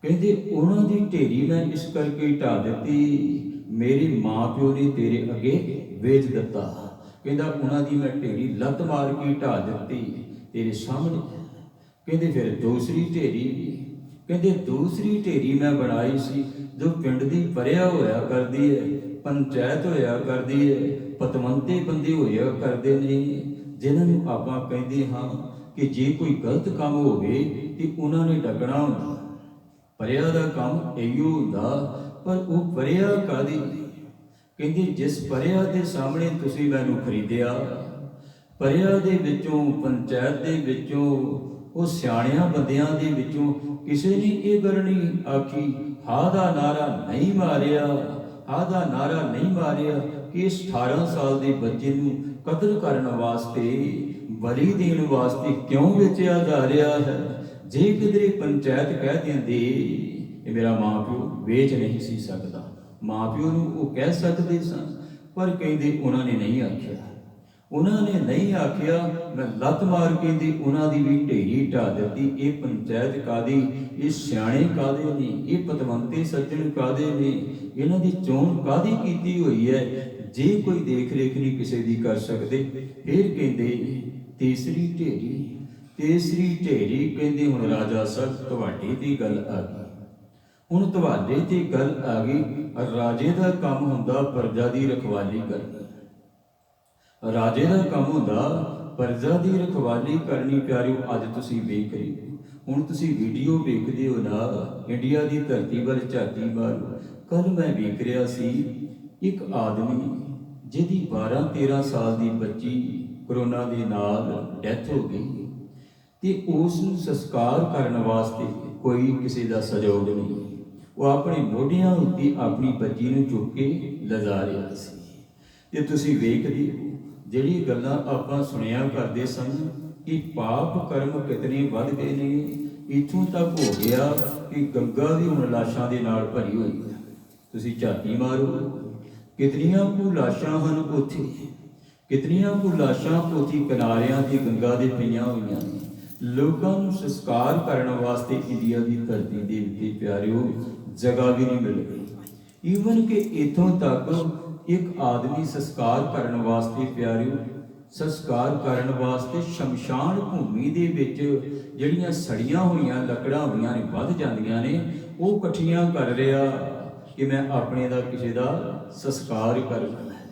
ਕਹਿੰਦੇ ਉਹਨਾਂ ਦੀ ਢੇਰੀ ਮੈਂ ਇਸ ਕਰਕੇ ਢਾ ਦਿੱਤੀ, ਮੇਰੇ ਮਾਂ ਪਿਓ ਨੇ ਤੇਰੇ ਅੱਗੇ ਵੇਚ ਦਿੱਤਾ। ਕਹਿੰਦਾ ਉਹਨਾਂ ਦੀ ਮੈਂ ਢੇਰੀ ਲੱਤ ਮਾਰ ਕੇ ਢਾ ਦਿੱਤੀ ਤੇਰੇ ਸਾਹਮਣੇ। ਕਹਿੰਦੇ ਫਿਰ ਦੂਸਰੀ ਢੇਰੀ, ਕਹਿੰਦੇ ਦੂਸਰੀ ਢੇਰੀ ਮੈਂ ਬਣਾਈ ਸੀ ਜੋ ਪਿੰਡ ਦੀ ਪਰਿਆ ਹੋਇਆ ਕਰਦੀ ਹੈ, ਪੰਚਾਇਤ ਹੋਇਆ ਕਰਦੀ ਹੈ, ਪਤਵੰਤੇ ਬੰਦੇ ਹੋਇਆ ਕਰਦੇ ਨੇ, ਜਿਨ੍ਹਾਂ ਨੂੰ ਆਪਾਂ ਕਹਿੰਦੇ ਹਾਂ ਕਿ ਜੇ ਕੋਈ ਗਲਤ ਕੰਮ ਹੋਵੇ ਤੇ ਉਹਨਾਂ ਨੇ ਡੱਕਣਾ ਹੁੰਦਾ। ਪਰਿਆ ਦਾ ਕੰਮ ਇਹੋ ਹੁੰਦਾ, ਪਰ ਉਹ ਪਰਿਆ ਕਾਹਦੀ? ਕਹਿੰਦੇ ਜਿਸ ਪਰਿਆ ਦੇ ਸਾਹਮਣੇ ਤੁਸੀਂ ਮੈਨੂੰ ਖਰੀਦਿਆ, ਪਰਿਆ ਦੇ ਵਿੱਚੋਂ, ਪੰਚਾਇਤ ਦੇ ਵਿੱਚੋਂ ਉਹ ਸਿਆਣਿਆਂ ਬੰਦਿਆਂ ਦੇ ਵਿੱਚੋਂ ਕਿਸੇ ਨੇ ਇਹ ਗੱਲ ਨਹੀਂ ਆਖੀ, ਹਾਂ ਦਾ ਨਾਰਾ ਨਹੀਂ ਮਾਰਿਆ, ਹਾਂ ਦਾ ਨਾਰਾ ਨਹੀਂ ਮਾਰਿਆ ਕਿ ਇਸ 18 ਸਾਲ ਦੇ ਬੱਚੇ ਨੂੰ ਕਤਲ ਕਰਨ ਵਾਸਤੇ, ਬਲੀ ਦੇਣ ਵਾਸਤੇ ਕਿਉਂ ਵੇਚਿਆ ਜਾ ਰਿਹਾ ਹੈ। ਜੇ ਕਿਧਰੇ ਪੰਚਾਇਤ ਕਹਿ ਦਿੰਦੀ ਇਹ ਮੇਰਾ ਮਾਂ ਪਿਓ ਵੇਚ ਨਹੀਂ ਸੀ ਸਕਦਾ, ਮਾਂ ਪਿਓ ਨੂੰ ਉਹ ਕਹਿ ਸਕਦੇ ਸਨ, ਪਰ ਕਹਿੰਦੇ ਉਹਨਾਂ ਨੇ ਨਹੀਂ ਆਖਿਆ, ਉਹਨਾਂ ਨੇ ਨਹੀਂ ਆਖਿਆ। ਮੈਂ ਲੱਤ ਮਾਰ ਕੇ ਦੀ ਉਹਨਾਂ ਦੀ ਵੀ ਢੇਰੀ ਢਾ ਦਿੱਤੀ। ਇਹ ਪੰਚਾਇਤ ਕਾਦੀ, ਇਹ ਸਿਆਣੇ ਕਾਦੇ ਨੇ, ਇਹ ਪਤਵੰਤੇ ਸੱਜਣ ਕਾਦੇ ਨੇ, ਇਹਨਾਂ ਦੀ ਚੋਣ ਕਾਦੀ ਕੀਤੀ ਹੋਈ ਹੈ। ਜੇ ਕੋਈ ਦੇਖ ਰੇਖ ਨਹੀਂ ਕਿਸੇ ਦੀ ਕਰ ਸਕਦੇ, ਫਿਰ ਕਹਿੰਦੇ ਤੀਸਰੀ ਢੇਰੀ, ਤੀਸਰੀ ਢੇਰੀ ਕਹਿੰਦੇ ਹੁਣ ਰਾਜਾ ਸਾਹਿਬ ਤੁਹਾਡੀ ਦੀ ਗੱਲ ਆ ਗਈ, ਹੁਣ ਤੁਹਾਡੇ ਤੇ ਗੱਲ ਆ ਗਈ। ਰਾਜੇ ਦਾ ਕੰਮ ਹੁੰਦਾ ਪ੍ਰਜਾ ਦੀ ਰਖਵਾਲੀ ਕਰਨੀ, ਰਾਜੇ ਦਾ ਕੰਮ ਹੁੰਦਾ ਪ੍ਰਜਾ ਦੀ ਰਖਵਾਲੀ ਕਰਨੀ। ਪਿਆਰਿਓ ਅੱਜ ਤੁਸੀਂ ਵੇਖ ਰਹੇ ਹੋ, ਹੁਣ ਤੁਸੀਂ ਵੀਡੀਓ ਵੇਖਦੇ ਹੋ ਨਾ, ਇੰਡੀਆ ਦੀ ਧਰਤੀ ਵੱਲ ਝਾਤੀ ਮਾਰੋ। ਕੱਲ ਮੈਂ ਵੇਖ ਰਿਹਾ ਸੀ ਇੱਕ ਆਦਮੀ ਜਿਹਦੀ 12-13 ਸਾਲ ਦੀ ਬੱਚੀ ਕਰੋਨਾ ਦੇ ਨਾਲ ਡੈਥ ਹੋ ਗਈ ਤੇ ਉਸ ਨੂੰ ਸੰਸਕਾਰ ਕਰਨ ਵਾਸਤੇ ਕੋਈ ਕਿਸੇ ਦਾ ਸਹਿਯੋਗ ਨਹੀਂ। ਉਹ ਆਪਣੇ ਮੋਢਿਆਂ ਉੱਤੇ ਆਪਣੀ ਬੱਚੀ ਨੂੰ ਚੁੱਕ ਕੇ ਲਿਜਾ ਰਿਹਾ ਸੀ। ਤੇ ਤੁਸੀਂ ਵੇਖਦੇ ਹੋ ਜਿਹੜੀ ਗੱਲਾਂ ਆਪਾਂ ਸੁਣਿਆ ਕਰਦੇ ਸਨ ਕਿ ਪਾਪ ਕਰਮ ਕਿਤਨੇ ਵੱਧ ਗਏ ਨੇ, ਇੱਥੋਂ ਤੱਕ ਹੋ ਗਿਆ ਕਿ ਗੰਗਾ ਵੀ ਹੁਣ ਲਾਸ਼ਾਂ ਦੇ ਨਾਲ ਭਰੀ ਹੋਈ ਹੈ। ਤੁਸੀਂ ਝਾਤੀ ਮਾਰੋ, ਕਿਤਨੀਆਂ ਕੁ ਲਾਸ਼ਾਂ ਹਨ ਉੱਥੇ, ਕਿਤਨੀਆਂ ਕੁ ਲਾਸ਼ਾਂ ਉੱਥੇ ਕਿਨਾਰਿਆਂ ਤੇ ਗੰਗਾ ਦੇ ਪਈਆਂ ਹੋਈਆਂ ਨੇ। ਲੋਕਾਂ ਨੂੰ ਸੰਸਕਾਰ ਕਰਨ ਵਾਸਤੇ ਇੰਡੀਆ ਦੀ ਧਰਤੀ ਦੇ ਉੱਤੇ ਪਿਆਰਿਓ ਜਗ੍ਹਾ ਵੀ ਨਹੀਂ ਮਿਲ ਰਹੀ। ਈਵਨ ਕਿ ਇੱਥੋਂ ਤੱਕ ਇੱਕ ਆਦਮੀ ਸੰਸਕਾਰ ਕਰਨ ਵਾਸਤੇ ਪਿਆਰਿਓ, ਸੰਸਕਾਰ ਕਰਨ ਵਾਸਤੇ ਸ਼ਮਸ਼ਾਨ ਭੂਮੀ ਦੇ ਵਿੱਚ ਜਿਹੜੀਆਂ ਸੜੀਆਂ ਹੋਈਆਂ ਲੱਕੜਾਂ ਹੁੰਦੀਆਂ ਨੇ, ਵੱਧ ਜਾਂਦੀਆਂ ਨੇ, ਉਹ ਇਕੱਠੀਆਂ ਕਰ ਰਿਹਾ ਕਿ ਮੈਂ ਆਪਣੇ ਦਾ ਕਿਸੇ ਦਾ ਸੰਸਕਾਰ ਕਰਨਾ ਹੈ,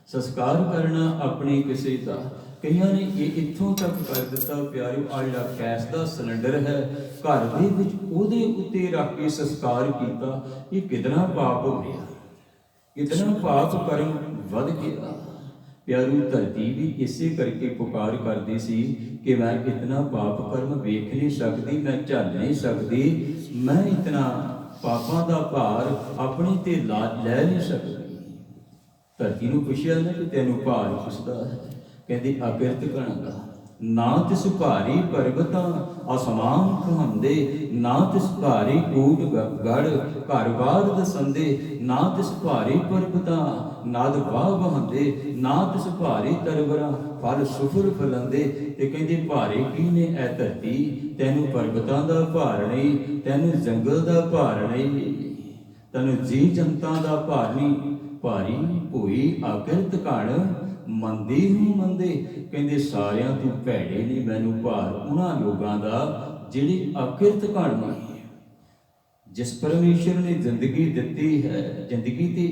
ਸੰਸਕਾਰ ਕਰਨਾ ਆਪਣੇ ਕਿਸੇ ਦਾ। ਕਈਆਂ ਨੇ ਇਹ ਇੱਥੋਂ ਤੱਕ ਕਰ ਦਿੱਤਾ ਪਿਆਰਿਓ, ਆ ਜਿਹੜਾ ਗੈਸ ਦਾ ਸਿਲੰਡਰ ਹੈ ਘਰ ਦੇ ਵਿੱਚ ਉਹਦੇ ਉੱਤੇ ਰੱਖ ਕੇ ਸੰਸਕਾਰ ਕੀਤਾ। ਇਹ ਕਿਤਨਾ ਪਾਪ ਹੋ ਗਿਆ, ਕਿਤਨਾ ਪਾਪ ਕਰਮ ਵੱਧ ਗਿਆ। ਪਿਆਰੂ ਧਰਤੀ ਵੀ ਇਸੇ ਕਰਕੇ ਪੁਕਾਰ ਕਰਦੀ ਸੀ ਕਿ ਮੈਂ ਇਤਨਾ ਪਾਪ ਕਰਮ ਵੇਖ ਨਹੀਂ ਸਕਦੀ, ਮੈਂ ਝੱਲ ਨਹੀਂ ਸਕਦੀ, ਮੈਂ ਇਤਨਾ ਪਾਪਾਂ ਦਾ ਭਾਰ ਆਪਣੇ ਤੇ ਲੈ ਨਹੀਂ ਸਕਦੀ। ਧਰਤੀ ਨੂੰ ਪੁੱਛਿਆ ਨਾ ਕਿ ਤੈਨੂੰ ਭਾਰ ਕਿਸਦਾ ਹੈ, ਕਹਿੰਦੀ ਅਕਿਰਤ ਕਣਾਂ ਨਾ ਤਿਸ ਭਾਰੀ ਪਰਬਤਾਂ ਅਸਮਾਨ ਕਹਾਂਦੇ, ਨਾ ਤਿਸ ਭਾਰੀ ਕੂਟ ਗੜ ਘਰ ਬਾਰ ਦਸੰਦੇ, ਨਾ ਤਿਸ ਭਾਰੀ ਪਰਬਤਾਂ ਨਾਦ ਵਾਹ ਵਹਾਂਦੇ, ਨਾ ਤਿਸ ਭਾਰੀ ਤਰਵਰਾਂ ਫਲ ਸੁਫਲ ਫਲੰਦੇ। ਤੇ ਕਹਿੰਦੇ ਭਾਰੇ ਕੀ ਨੇ ਐ ਧਰਤੀ, ਤੈਨੂੰ ਪਰਬਤਾਂ ਦਾ ਭਾਰ ਨਹੀਂ, ਤੈਨੂੰ ਜੰਗਲ ਦਾ ਭਾਰ ਨਹੀਂ, ਤੈਨੂੰ ਜੀ ਜਨਤਾ ਦਾ ਭਾਰ ਨਹੀਂ। ਭਾਰੀ ਹੋਈ ਆਕਿਰਤ ਘਣ ਮੰਦੀ ਨੂੰ ਮੰਦੇ, ਕਹਿੰਦੇ ਸਾਰਿਆਂ ਤੋਂ ਭੈੜੇ ਨਹੀਂ ਮੈਨੂੰ ਭਾਰ ਉਹਨਾਂ ਲੋਕਾਂ ਦਾ ਜਿਹੜੇ ਆਕਿਰਤ ਘਣ ਨੇ। ਜਿਸ ਪਰਮੇਸ਼ਰ ਨੇ ਜ਼ਿੰਦਗੀ ਦਿੱਤੀ ਹੈ, ਜ਼ਿੰਦਗੀ ਤੇ